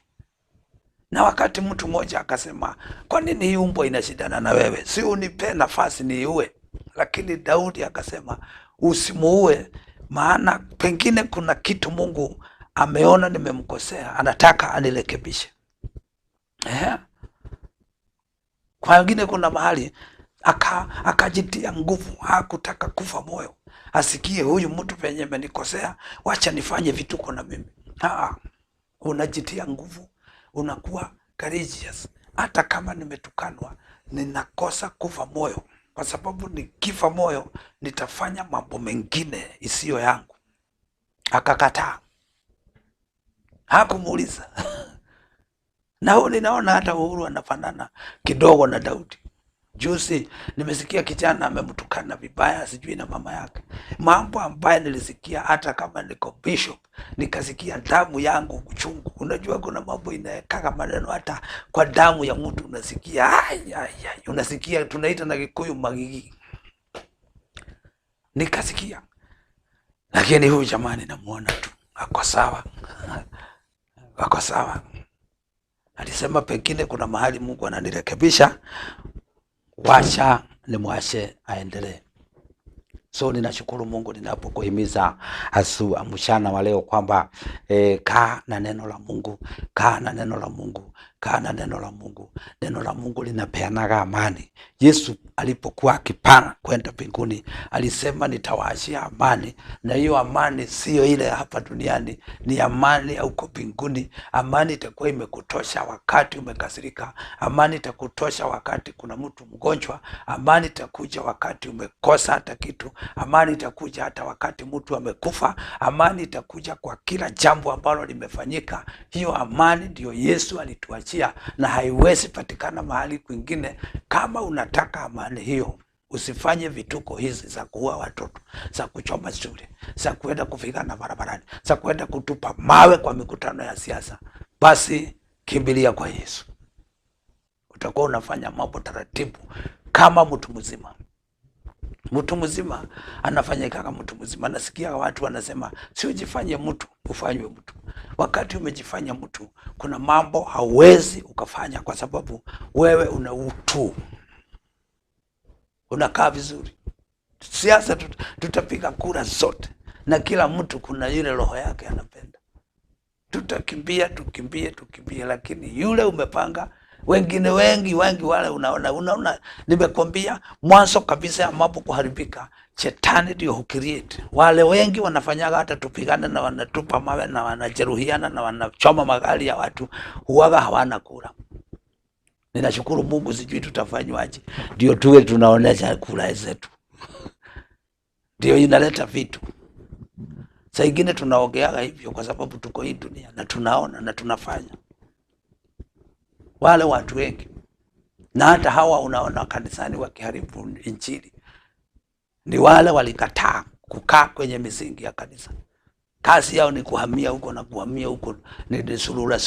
Na wakati mtu mmoja akasema, kwa nini hii umbwa inashindana na wewe? Si unipe nafasi niiue. Lakini Daudi akasema, usimuue, maana pengine kuna kitu Mungu ameona nimemkosea, anataka anirekebishe. Kwa wengine kuna mahali akajitia nguvu, hakutaka kufa moyo, asikie huyu mtu penye amenikosea, wacha nifanye vituko na mimi. Unajitia nguvu, unakuwa courageous. Hata kama nimetukanwa, ninakosa kufa moyo, kwa sababu nikifa moyo nitafanya mambo mengine isiyo yangu. Akakataa, hakumuuliza. Na ninaona hata Uhuru anafanana kidogo na Daudi. Juzi nimesikia kijana amemtukana vibaya sijui na mama yake. Mambo ambayo nilisikia hata kama niko bishop, nikasikia damu yangu kuchungu. Unajua kuna mambo inaweka maneno hata kwa damu ya mtu unasikia. Unasikia, tunaita na Kikuyu magigi. Nikasikia. Lakini huyu jamani namuona tu ako sawa. Ako sawa. Alisema pengine kuna mahali Mungu ananirekebisha, wacha nimwashe aendelee. So ninashukuru Mungu ninapokuhimiza mchana wa leo kwamba kaa na neno la Mungu, kaa na neno la Mungu, kaa na neno la Mungu. Neno la Mungu linapeanaga amani. Yesu alipokuwa akipaa kwenda mbinguni alisema nitawaachia amani, na hiyo amani sio ile hapa duniani, ni amani ya huko mbinguni. Amani itakuwa imekutosha wakati umekasirika, amani itakutosha wakati kuna mtu mgonjwa, amani itakuja wakati umekosa hata kitu, amani itakuja hata wakati mtu amekufa, amani itakuja kwa kila jambo ambalo limefanyika. Hiyo amani ndio Yesu alituachia, na haiwezi patikana mahali kwingine. Kama unataka amani hiyo, usifanye vituko hizi za kuua watoto, za kuchoma shule, za kuenda kupigana barabarani, za kuenda kutupa mawe kwa mikutano ya siasa. Basi kimbilia kwa Yesu, utakuwa unafanya mambo taratibu kama mtu mzima. Mtu mzima anafanya kama mtu mzima. Nasikia watu wanasema si ujifanye mtu, ufanywe mtu. Wakati umejifanya mtu, kuna mambo hauwezi ukafanya kwa sababu wewe una utu. Unakaa vizuri. Siasa tutapiga kura zote, na kila mtu kuna yule roho yake anapenda. Tutakimbia, lakini yule umepanga. Wengine wengi wale unaona nimekwambia mwanzo kabisa ya mambo kuharibika, shetani ndio hukreate. Wale wengi wanafanyaga hata tupigane na wanatupa mawe na wanajeruhiana na wanachoma magari ya watu, huwaga hawana kura. Ninashukuru Mungu, sijui tutafanywaje ndio tuwe tunaonesha kura zetu. Ndio inaleta vitu. Saa ingine tunaogeaga hivyo kwa sababu tuko hii dunia na tunaona na tunafanya. Wale watu wengi, na hata hawa unaona kanisani wakiharibu injili, ni wale walikataa kukaa kwenye misingi ya kanisa. Kazi yao ni kuhamia huko na kuhamia huko, ni sulula.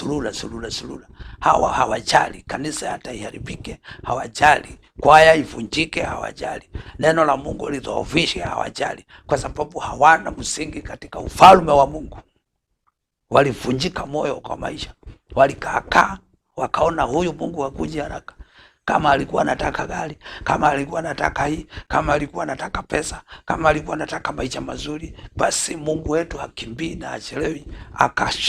Hawa hawajali kanisa hata iharibike, hawajali kwaya ivunjike, hawajali neno la Mungu lidhoofishe, hawajali, kwa sababu hawana msingi katika ufalme wa Mungu. Walivunjika moyo kwa maisha, walikaa wakaona huyu Mungu hakuji haraka. Kama alikuwa anataka gari, kama alikuwa anataka hii, kama alikuwa anataka pesa, kama alikuwa anataka maisha mazuri, basi Mungu wetu hakimbii na achelewi.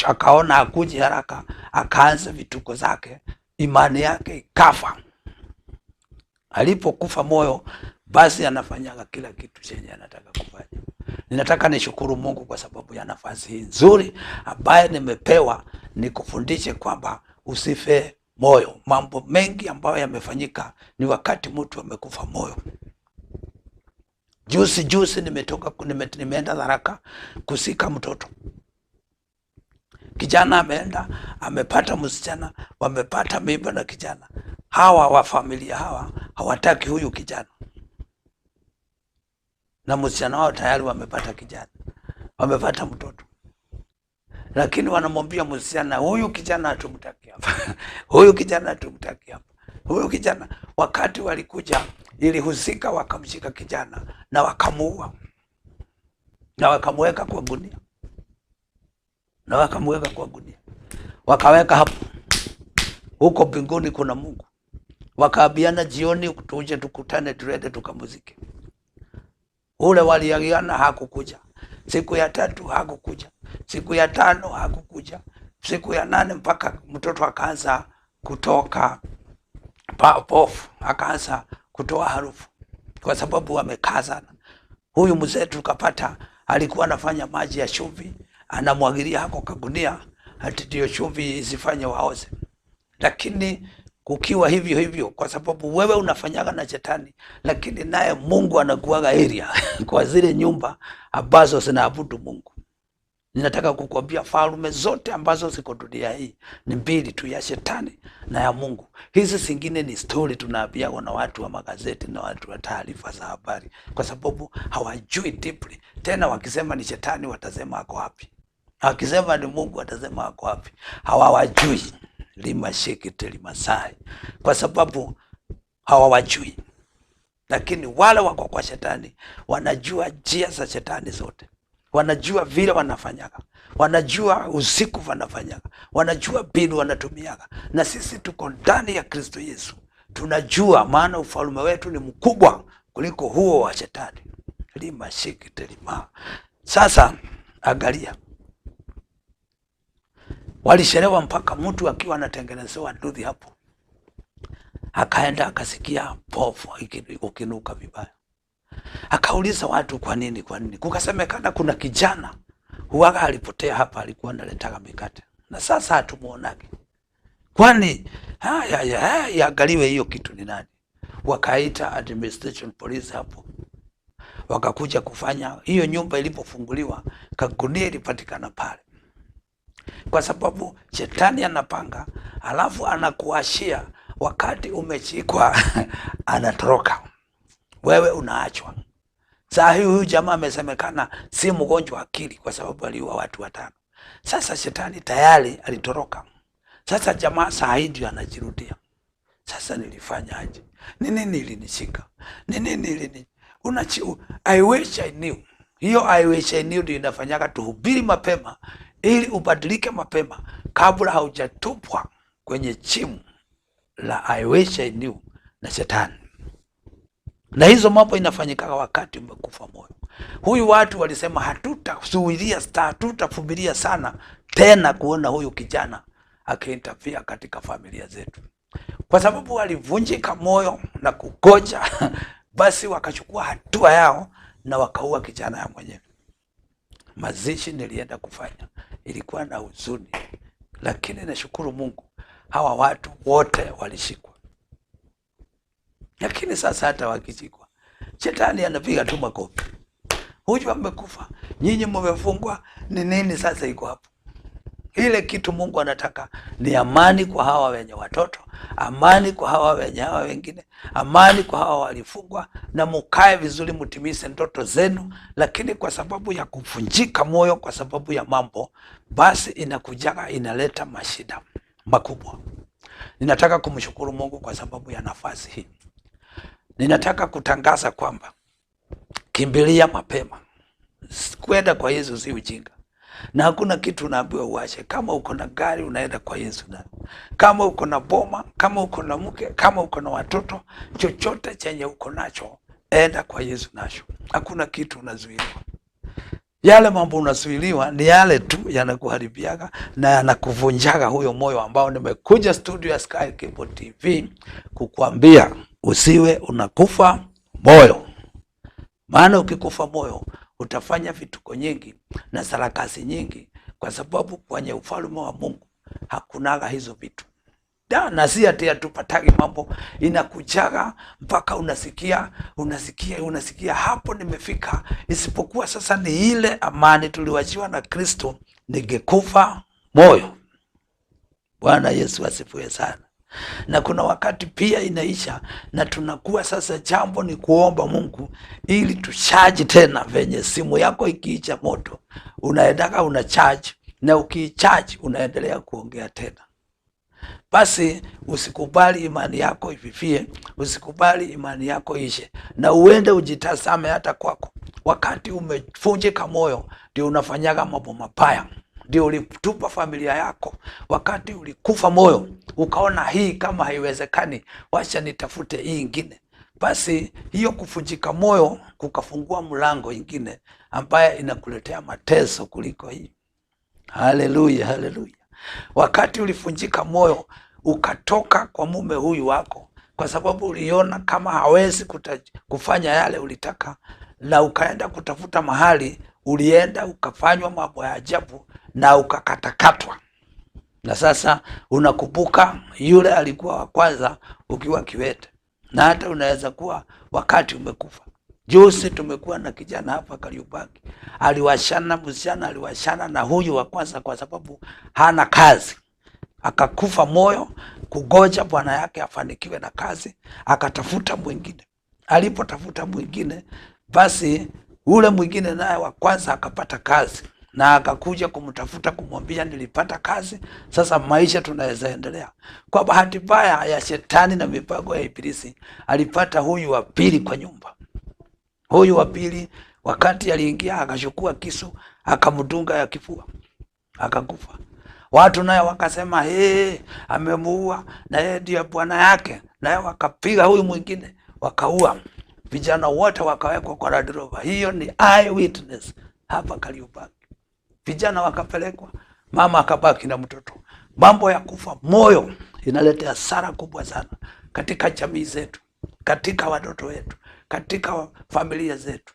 Akaona hakuji haraka, akaanza vituko zake, imani yake ikafa. Alipokufa moyo, basi anafanyaga kila kitu chenye anataka kufanya. Ninataka nishukuru Mungu kwa sababu ya nafasi hii nzuri ambaye nimepewa nikufundishe kwamba usife moyo. Mambo mengi ambayo yamefanyika ni wakati mtu amekufa moyo. Juzi nimeenda Tharaka kusika mtoto. Kijana ameenda, amepata msichana, wamepata mimba na kijana. Hawa wa familia hawa hawataki huyu kijana. Na msichana wao tayari wamepata kijana, wamepata mtoto. Lakini wanamwambia msichana, huyu kijana hatumtaki. hapa. Huyu kijana tumtaki hapa. Huyu kijana wakati walikuja ilihusika, wakamshika kijana na wakamuua. Na wakamweka kwa gunia. Wakaweka hapo. Huko mbinguni kuna Mungu. Wakaabiana jioni tuje tukutane tuende tukamuzike. Ule waliagiana hakukuja. Siku ya 3 hakukuja. Siku ya 5 hakukuja. Siku ya 8 mpaka mtoto akaanza kutoka pofu, akaanza kutoa harufu kwa sababu amekazana. Huyu mzee tukapata alikuwa anafanya maji ya chumvi, anamwagilia hako kagunia hati ndio chumvi isifanye waoze. Lakini kukiwa hivyo kwa sababu wewe unafanyaga na shetani, lakini naye Mungu anakuaga area kwa zile nyumba ambazo zinaabudu Mungu. Ninataka kukuambia falme zote ambazo ziko dunia hii ni mbili tu, ya shetani na ya Mungu. Hizi zingine ni story tunaambia na watu wa magazeti na watu wa taarifa za habari, kwa sababu hawajui deeply. Tena wakisema ni shetani watasema ako wapi? Wakisema ni Mungu watasema ako wapi? Hawawajui lima shekete lima sai, kwa sababu hawawajui. Lakini wale wako kwa shetani wanajua njia za shetani zote. Wanajua vile wanafanyaga, wanajua usiku wanafanyaga, wanajua mbinu wanatumiaga. Na sisi tuko ndani ya Kristo Yesu, tunajua maana ufalme wetu ni mkubwa kuliko huo wa shetani. Lima shikite lima. Sasa angalia, walishelewa mpaka mtu akiwa anatengenezewa nduthi hapo, akaenda akasikia pofu ukinuka vibaya. Akauliza watu kwa nini? Kukasemekana kuna kijana huwaga alipotea hapa, alikuwa analeta mikate na sasa hatumuonaki. Kwani angaliwe hiyo kitu ni nani? Wakaita administration police hapo, wakakuja kufanya hiyo. Nyumba ilipofunguliwa kagunia ilipatikana pale, kwa sababu shetani anapanga alafu anakuashia wakati umechikwa anatoroka, wewe unaachwa. Saa hii huyu jamaa amesemekana si mgonjwa akili kwa sababu aliua watu 5. Sasa shetani tayari alitoroka. Sasa jamaa saa hii ndio anajirudia. Sasa nilifanyaje? Ni nini ilinishika? Ni nini ilini? I wish I knew. Hiyo I wish I knew ndio inafanyaga tuhubiri mapema ili ubadilike mapema kabla haujatupwa kwenye chimu la I wish I knew na shetani. Na hizo mambo inafanyika wakati umekufa moyo. Huyu watu walisema hatutazuilia hatutavumilia sana tena kuona huyu kijana akiinterfere katika familia zetu. Kwa sababu walivunjika moyo na kugoja, basi wakachukua hatua yao na wakaua kijana ya mwenyewe. Mazishi nilienda kufanya, ilikuwa na huzuni, lakini nashukuru Mungu hawa watu wote walishikwa. Lakini sasa hata wakishikwa, shetani anapiga tu makofi. Huyu amekufa, nyinyi mmefungwa, ni nini sasa iko hapo? Ile kitu Mungu anataka ni amani kwa hawa wenye watoto, amani kwa hawa wenye hawa wengine, amani kwa hawa walifungwa, na mukae vizuri mutimize ndoto zenu. Lakini kwa sababu ya kuvunjika moyo, kwa sababu ya mambo, basi inakujaga inaleta mashida makubwa. Ninataka kumshukuru Mungu kwa sababu ya nafasi hii. Ninataka kutangaza kwamba kimbilia mapema. Kwenda kwa Yesu si ujinga. Na hakuna kitu unaambiwa uache. Kama uko na gari unaenda kwa Yesu na. Kama uko na boma, kama uko na mke, kama uko na watoto, chochote chenye uko nacho, enda kwa Yesu nacho. Hakuna kitu unazuiliwa. Yale mambo unazuiliwa ni yale tu yanakuharibiaga na yanakuvunjaga huyo moyo ambao nimekuja studio ya Sky Cable TV kukuambia usiwe unakufa moyo. Maana ukikufa moyo utafanya vituko nyingi na sarakasi nyingi, kwa sababu kwenye ufalme wa Mungu hakunaga hizo vitu. Na si ati tupatagi mambo, inakujaga mpaka unasikia hapo nimefika. Isipokuwa sasa ni ile amani tuliwachiwa na Kristo, ningekufa moyo. Bwana Yesu asifiwe sana. Na kuna wakati pia inaisha na tunakuwa sasa, jambo ni kuomba Mungu ili tuchaji tena. Venye simu yako ikiisha moto, unaendaka unacharge, na ukicharge unaendelea kuongea tena. Basi usikubali imani yako ififie, usikubali imani yako ishe, na uende ujitazame hata kwako. Wakati umevunjika moyo, ndio unafanyaga mambo mabaya, ndio ulitupa familia yako. Wakati ulikufa moyo, ukaona hii kama haiwezekani, wacha nitafute hii ingine. Basi hiyo kuvunjika moyo kukafungua mlango ingine ambaye inakuletea mateso kuliko hii. Haleluya, haleluya. Wakati ulivunjika moyo ukatoka kwa mume huyu wako, kwa sababu uliona kama hawezi kufanya yale ulitaka, na ukaenda kutafuta mahali, ulienda ukafanywa mambo ya ajabu na ukakatakatwa. Na sasa unakumbuka yule alikuwa wa kwanza ukiwa kiwete, na hata unaweza kuwa wakati umekufa. Juzi tumekuwa na kijana hapa Kariuki, msichana aliwashana na huyu wa kwanza kwa sababu hana kazi. Akakufa moyo kugoja bwana yake afanikiwe na kazi, akatafuta mwingine. Alipotafuta mwingine, basi ule mwingine naye wa kwanza akapata kazi, na akakuja kumtafuta kumwambia nilipata kazi, sasa maisha tunaweza endelea. Kwa bahati mbaya ya shetani na mipango ya ibilisi, alipata huyu wa pili kwa nyumba. Huyu wa pili wakati aliingia akachukua kisu akamdunga ya kifua, akakufa. Watu naye wakasema amemuua na yeye ndiye bwana yake, naye wakapiga huyu mwingine wakaua. Vijana wote wakawekwa kwa Land Rover. Hiyo ni eyewitness hapa Kariuki. Vijana wakapelekwa, mama akabaki na mtoto. Mambo ya kufa moyo inaleta hasara kubwa sana katika jamii zetu, katika watoto wetu, katika familia zetu.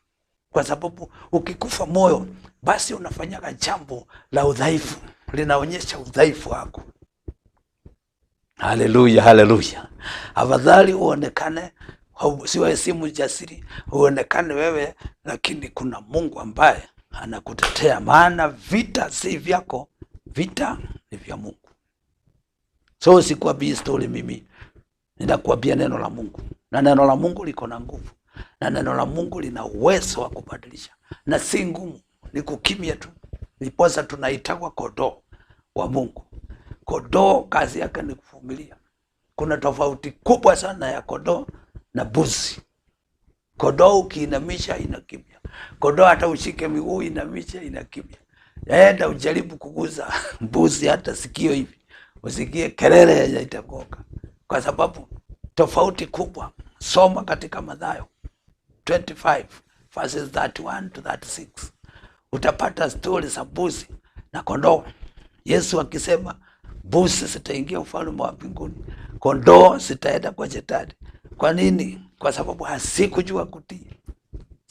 Kwa sababu ukikufa moyo, basi unafanyaga jambo la udhaifu, linaonyesha udhaifu wako. Haleluya, haleluya. Afadhali uonekane siwe simu jasiri, uonekane wewe, lakini kuna Mungu ambaye anakutetea, maana vita si vyako, vita ni vya Mungu. So sikuambii story mimi, ninakuambia neno la Mungu, na neno la Mungu liko na nguvu, na neno la Mungu lina uwezo wa kubadilisha, na si ngumu, ni kukimya tu. Ndiposa tunaitwa kondoo wa Mungu. Kondoo kazi yake ni kuvumilia. Kuna tofauti kubwa sana ya kondoo na mbuzi. Kondoo ukiinamisha inakimya. Kondoo hata ushike miguu inamisha inakimya. Enda ujaribu kuguza mbuzi hata sikio hivi, usikie kelele ya itakoka. Kwa sababu tofauti kubwa. Soma katika Mathayo 25 verses 31 to 36. Utapata stori za mbuzi na kondoo. Yesu akisema mbuzi sitaingia ufalme wa mbinguni, kondoo sitaenda kwa shetani. Kwa nini? Kwa sababu hasikujua kutii.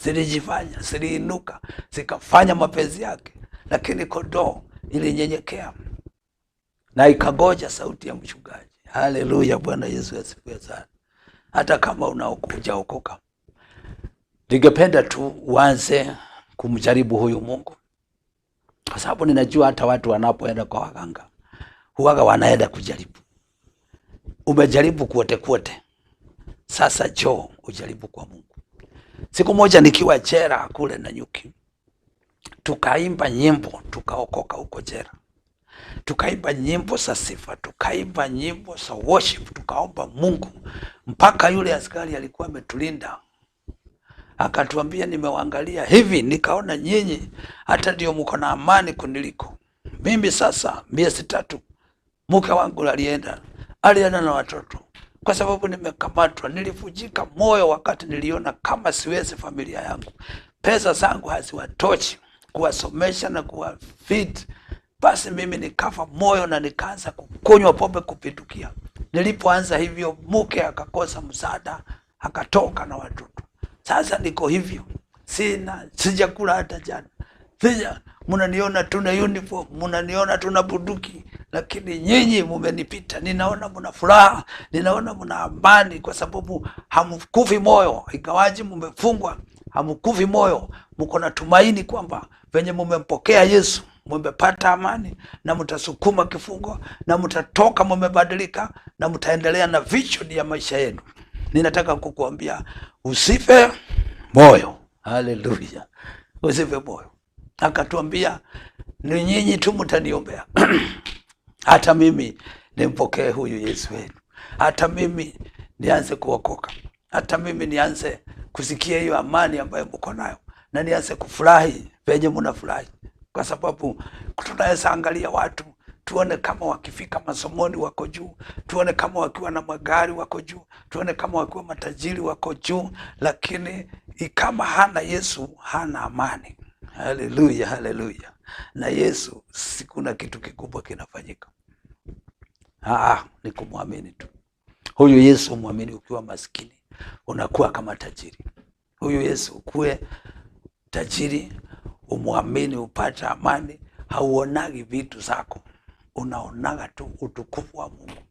Zilijifanya, ziliinuka, zikafanya mapenzi yake. Lakini kondoo ilinyenyekea na ikagoja sauti ya mchungaji. Haleluya, Bwana Yesu asifiwe sana. Hata kama unaokuja okoka, ningependa tu uanze kumjaribu huyu Mungu. Kwa sababu ninajua hata watu wanapoenda kwa waganga huwaga wanaenda kujaribu. Umejaribu kwote. Sasa njoo ujaribu kwa Mungu. Siku moja nikiwa jela kule Nanyuki, tukaimba nyimbo, tukaokoka huko jela. Tukaimba nyimbo za sifa, tukaimba nyimbo za worship, tukaomba Mungu. Mpaka yule askari alikuwa ametulinda akatuambia, nimewaangalia hivi nikaona nyinyi hata ndio mko na amani kuniliko mimi. Sasa miezi 3 mke wangu alienda na watoto, kwa sababu nimekamatwa. Nilivunjika moyo wakati niliona kama siwezi familia yangu, pesa zangu haziwatoshi kuwasomesha na kuwafeed. Basi mimi nikafa moyo na nikaanza kukunywa pombe kupindukia. Nilipoanza hivyo, mke akakosa msaada, akatoka na watoto. Sasa niko hivyo, sijakula hata jana. Mnaniona tuna uniform, mnaniona tuna bunduki, lakini nyinyi mumenipita. Ninaona mna furaha, ninaona mna amani, kwa sababu hamkufi moyo. Ingawaje mmefungwa, hamkufi moyo. Mko na tumaini kwamba venye mmempokea Yesu, mmepata amani, na mtasukuma kifungo, na mtatoka mmebadilika, na mtaendelea na vision ya maisha yenu. Ninataka kukuambia usife moyo. Haleluya. Usife moyo. Akatuambia ni nyinyi tu mtaniombea. Hata mimi nimpokee huyu Yesu wenu. Hata mimi nianze kuokoka, hata mimi nianze kusikia hiyo amani ambayo mko nayo, na nianze kufurahi venye mnafurahi, kwa sababu tunaweza angalia watu tuone kama wakifika masomoni wako juu, tuone kama wakiwa na magari wako juu, tuone kama wakiwa matajiri wako juu, lakini kama hana Yesu hana amani. Haleluya, haleluya. Na Yesu sikuna kitu kikubwa kinafanyika. Ni kumwamini tu. Huyu Yesu muamini ukiwa maskini, unakuwa kama tajiri. Huyu Yesu ukuwe tajiri, umuamini upate amani, hauonagi vitu zako. Unaonaga tu utukufu wa Mungu.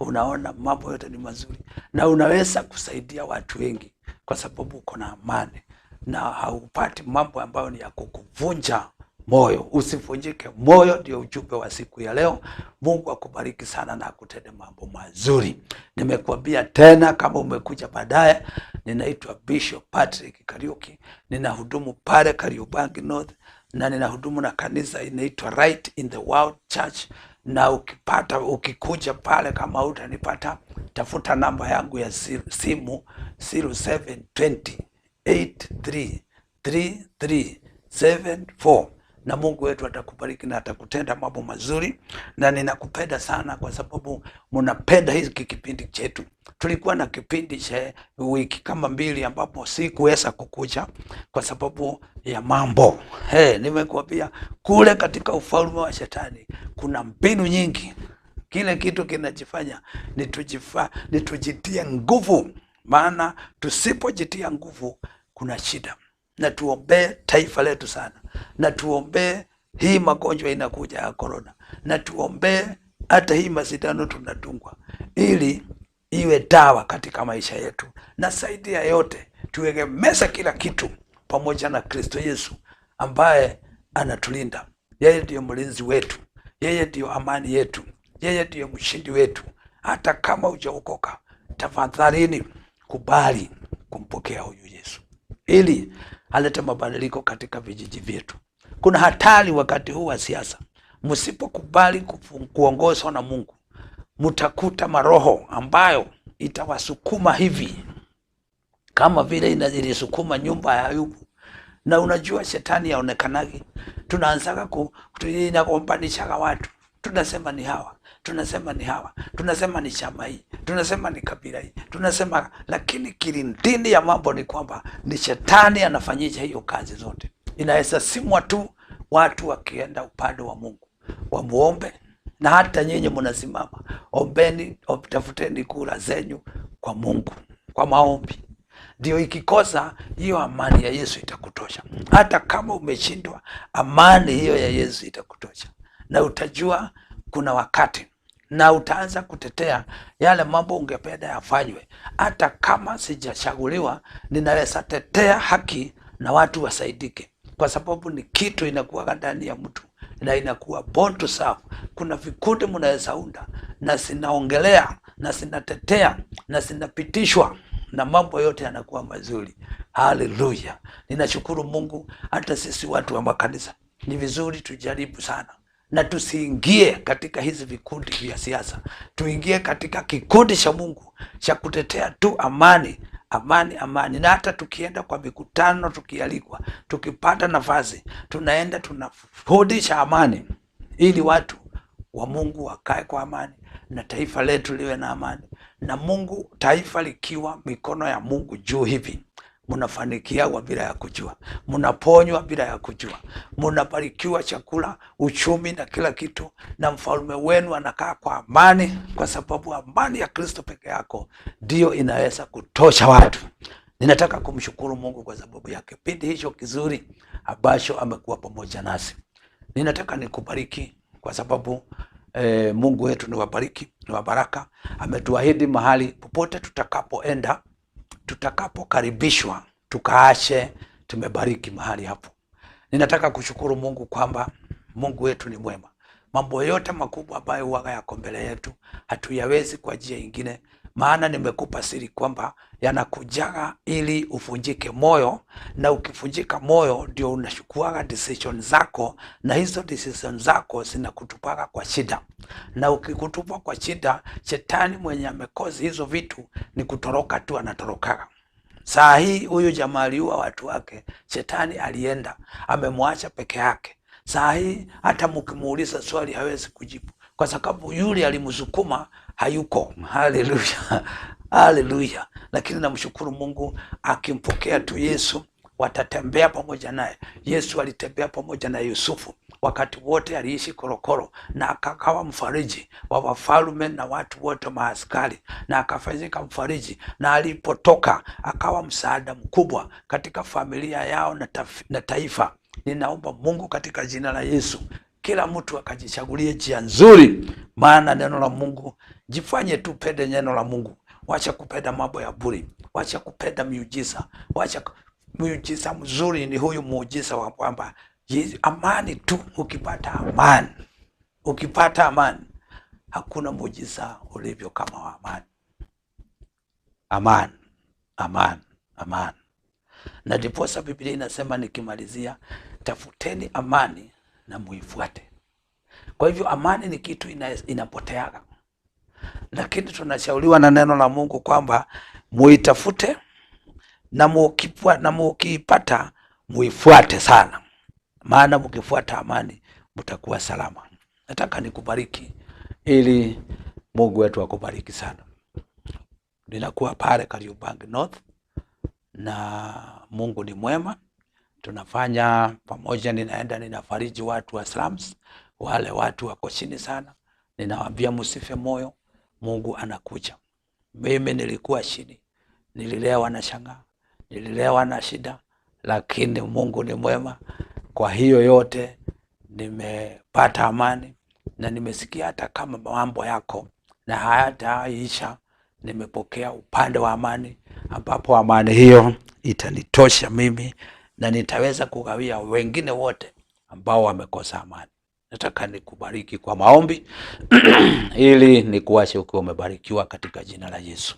Unaona mambo yote ni mazuri, na unaweza kusaidia watu wengi kwa sababu uko na amani, na haupati mambo ambayo ni ya kukuvunja moyo. Usivunjike moyo, ndio ujumbe wa siku ya leo. Mungu akubariki sana na akutende mambo mazuri. Nimekuambia tena, kama umekuja baadaye, ninaitwa Bishop Patrick Kariuki, ninahudumu pale Kariuki North, na ninahudumu na kanisa inaitwa Right in the World Church. Na ukikuja pale, kama utanipata, tafuta namba yangu ya simu 0720833374, na Mungu wetu atakubariki na atakutenda mambo mazuri. Na ninakupenda sana kwa sababu mnapenda hiki kipindi chetu. Tulikuwa na kipindi cha wiki kama 2 ambapo sikuweza kukuja kwa sababu ya mambo. Nimekuambia kule katika ufalme wa shetani kuna mbinu nyingi. Kile kitu kinajifanya ni tujitie nguvu, maana tusipojitia nguvu kuna shida. Na tuombee taifa letu sana, na tuombee hii magonjwa inakuja ya corona, na tuombee hata hii masindano tunadungwa, ili iwe dawa katika maisha yetu. Na zaidi ya yote tuegemeze kila kitu pamoja na Kristo Yesu ambaye anatulinda. Yeye ndiyo mlinzi wetu, yeye ndiyo amani yetu, yeye ndiyo mshindi wetu. Hata kama hujaokoka, tafadhalini kubali kumpokea huyu Yesu ili alete mabadiliko katika vijiji vyetu. Kuna hatari wakati huu wa siasa. Msipokubali kuongozwa na Mungu, mtakuta maroho ambayo itawasukuma hivi kama vile ilisukuma nyumba ya Ayubu. Na unajua shetani yaonekanagi, tunaanzaga inakombanishaga watu. Tunasema ni hawa, tunasema ni hawa, tunasema ni chama hii, tunasema ni kabila hii, tunasema, lakini kilindini ya mambo ni kwamba ni shetani anafanyisha hiyo kazi zote. Inaweza simwa tu watu wakienda upande wa Mungu wamuombe, na hata nyinyi mnasimama, ombeni, tafuteni kura zenyu kwa Mungu kwa maombi. Ndio ikikosa hiyo amani ya Yesu itakutosha. Hata kama umeshindwa, amani hiyo ya Yesu itakutosha. Na utajua kuna wakati, na utaanza kutetea yale mambo ungependa yafanywe. Hata kama sijachaguliwa, ninaweza tetea haki na watu wasaidike, kwa sababu ni kitu inakuwa ndani ya mtu na inakuwa born to serve. Kuna vikundi mnaweza unda, na sinaongelea na sinatetea na sinapitishwa, na mambo yote yanakuwa mazuri. Haleluya. Ninashukuru Mungu. Hata sisi watu wa makanisa ni vizuri tujaribu sana, na tusiingie katika hizi vikundi vya siasa. Tuingie katika kikundi cha Mungu cha kutetea tu amani, amani, amani. Na hata tukienda kwa mikutano, tukialikwa, tukipata nafasi, tunaenda tunafundisha amani, ili watu wa Mungu wakae kwa amani na taifa letu liwe na amani. Na Mungu, taifa likiwa mikono ya Mungu juu hivi, mnafanikiwa bila ya kujua, mnaponywa bila ya kujua, mnabarikiwa chakula, uchumi na kila kitu, na mfalme wenu anakaa kwa amani, kwa sababu amani ya Kristo peke yako ndio inaweza kutosha watu. Ninataka kumshukuru Mungu kwa sababu ya kipindi hicho kizuri ambacho amekuwa pamoja nasi. Ninataka nikubariki kwa sababu Mungu wetu ni wabariki, ni wabaraka. Ametuahidi mahali popote tutakapoenda, tutakapokaribishwa, tukaache tumebariki mahali hapo. Ninataka kushukuru Mungu kwamba Mungu wetu ni mwema. Mambo yote makubwa ambayo huwa yako mbele yetu hatuyawezi kwa njia nyingine maana nimekupa siri kwamba yanakujaga ili uvunjike moyo, na ukivunjika moyo ndio unachukuaga decision zako, na hizo decision zako zinakutupaga kwa shida, na ukikutupa kwa shida, shetani mwenye amekozi hizo vitu ni kutoroka tu, anatorokaga. Saa hii huyu jamaa aliua watu wake, shetani alienda amemwacha peke yake. Saa hii hata mkimuuliza swali hawezi kujibu, kwa sababu yule alimsukuma hayuko. Haleluya, haleluya. Lakini namshukuru Mungu, akimpokea tu Yesu watatembea pamoja naye. Yesu alitembea pamoja na Yusufu wakati wote, aliishi korokoro na akakawa mfariji wa wafalme na watu wote maaskari, na akafanyika mfariji, na alipotoka akawa msaada mkubwa katika familia yao na taifa. Ninaomba Mungu katika jina la Yesu, kila mtu akajichagulie njia nzuri, maana neno la Mungu, jifanye tu pende neno la Mungu. Wacha kupenda mambo ya bure, wacha kupenda miujiza. Wacha miujiza mzuri ni huyu muujiza wa kwamba amani tu. Ukipata amani, ukipata amani, hakuna muujiza ulivyo kama wa amani. Amani, amani, amani. Na ndiposa Biblia inasema, nikimalizia, tafuteni amani na muifuate. Kwa hivyo amani ni kitu inapoteaga, lakini tunashauriwa na neno la Mungu kwamba muitafute na mukiipata muifuate sana, maana mkifuata amani mtakuwa salama. Nataka nikubariki ili Mungu wetu akubariki sana. Ninakuwa pale Kariuki North na Mungu ni mwema. Tunafanya pamoja, ninafariji watu wa slums, wale watu wako chini sana. Ninawaambia msife moyo, Mungu anakuja. Mimi nilikuwa chini, nililewa na shanga, nililewa na shida, lakini Mungu ni mwema. Kwa hiyo yote nimepata amani, na nimesikia hata kama mambo yako na hayataisha, nimepokea upande wa amani, ambapo amani hiyo itanitosha mimi na nitaweza kugawia wengine wote ambao wamekosa amani. Nataka nikubariki kwa maombi ili nikuache ukiwa umebarikiwa katika jina la Yesu.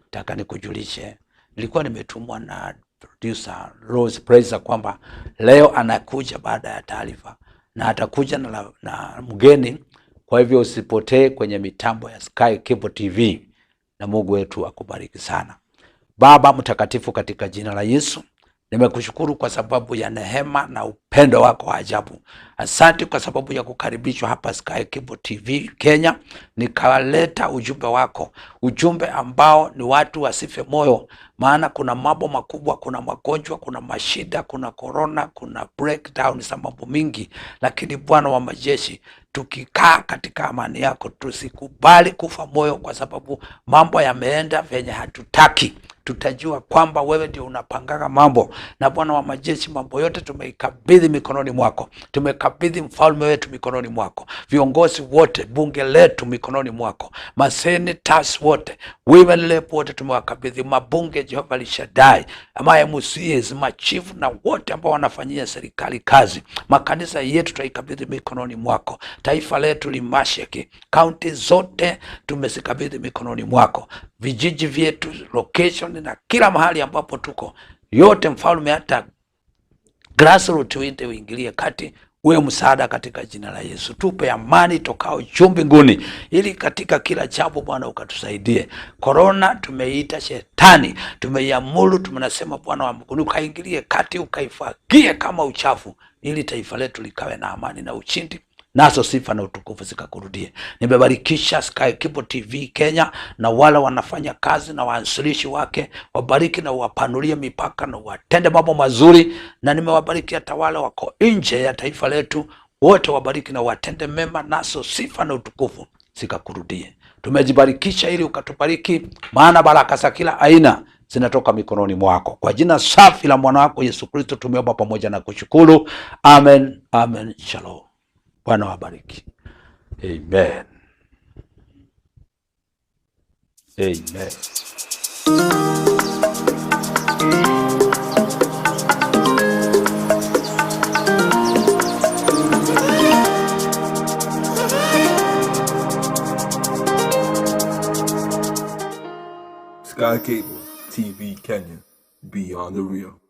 Nataka nikujulishe, nilikuwa nimetumwa na producer Rose Praiser kwamba leo anakuja baada ya taarifa, na atakuja na mgeni. Kwa hivyo usipotee kwenye mitambo ya Sky Cable TV, na Mungu wetu akubariki sana. Baba mtakatifu, katika jina la Yesu, nimekushukuru kwa sababu ya neema na upendo wako wa ajabu. Asante kwa sababu ya kukaribishwa hapa Sky Cable TV Kenya. Nikawaleta ujumbe wako, ujumbe ambao ni watu wasife moyo, maana kuna mambo makubwa, kuna magonjwa, kuna mashida, kuna corona, kuna breakdown za mambo mingi. Lakini Bwana wa majeshi, tukikaa katika amani yako, tusikubali kufa moyo kwa sababu mambo yameenda venye hatutaki. Tutajua kwamba wewe ndio unapangaga mambo, na Bwana wa majeshi, mambo yote tumeikabidhi mikononi mwako. Tumekabidhi mfalme wetu mikononi mwako, viongozi wote, bunge letu mikononi mwako, masenators wote, women rep wote tumewakabidhi, mabunge, Jehova Lishadai, MCAs, machifu na wote ambao wanafanyia serikali kazi, makanisa yetu tuikabidhi mikononi mwako, taifa letu limashiki, county zote tumesikabidhi mikononi mwako, vijiji vyetu, location na kila mahali ambapo tuko, yote mfalme, hata grassroots wote uingilie kati, uwe msaada katika jina la Yesu. Tupe amani tokao juu mbinguni, ili katika kila jambo Bwana ukatusaidie. Corona tumeita shetani, tumeiamuru, tumenasema Bwana wa Mungu ukaingilie kati, ukaifagie kama uchafu, ili taifa letu likawe na amani na ushindi, nazo sifa na utukufu zikakurudie. Nimebarikisha Sky Cable TV Kenya na wala wanafanya kazi na waanzilishi wake, wabariki na wapanulie mipaka na watende mambo mazuri, na nimewabariki hata wale wako nje ya taifa letu, wote wabariki na watende mema, nazo sifa na utukufu zikakurudie. Tumejibarikisha ili ukatubariki, maana baraka za kila aina zinatoka mikononi mwako. Kwa jina safi la mwana wako Yesu Kristo tumeomba pamoja na kushukuru. Amen, amen, shalom. Bwana wabariki. Amen. Amen. Sky Cable TV Kenya. Beyond the real.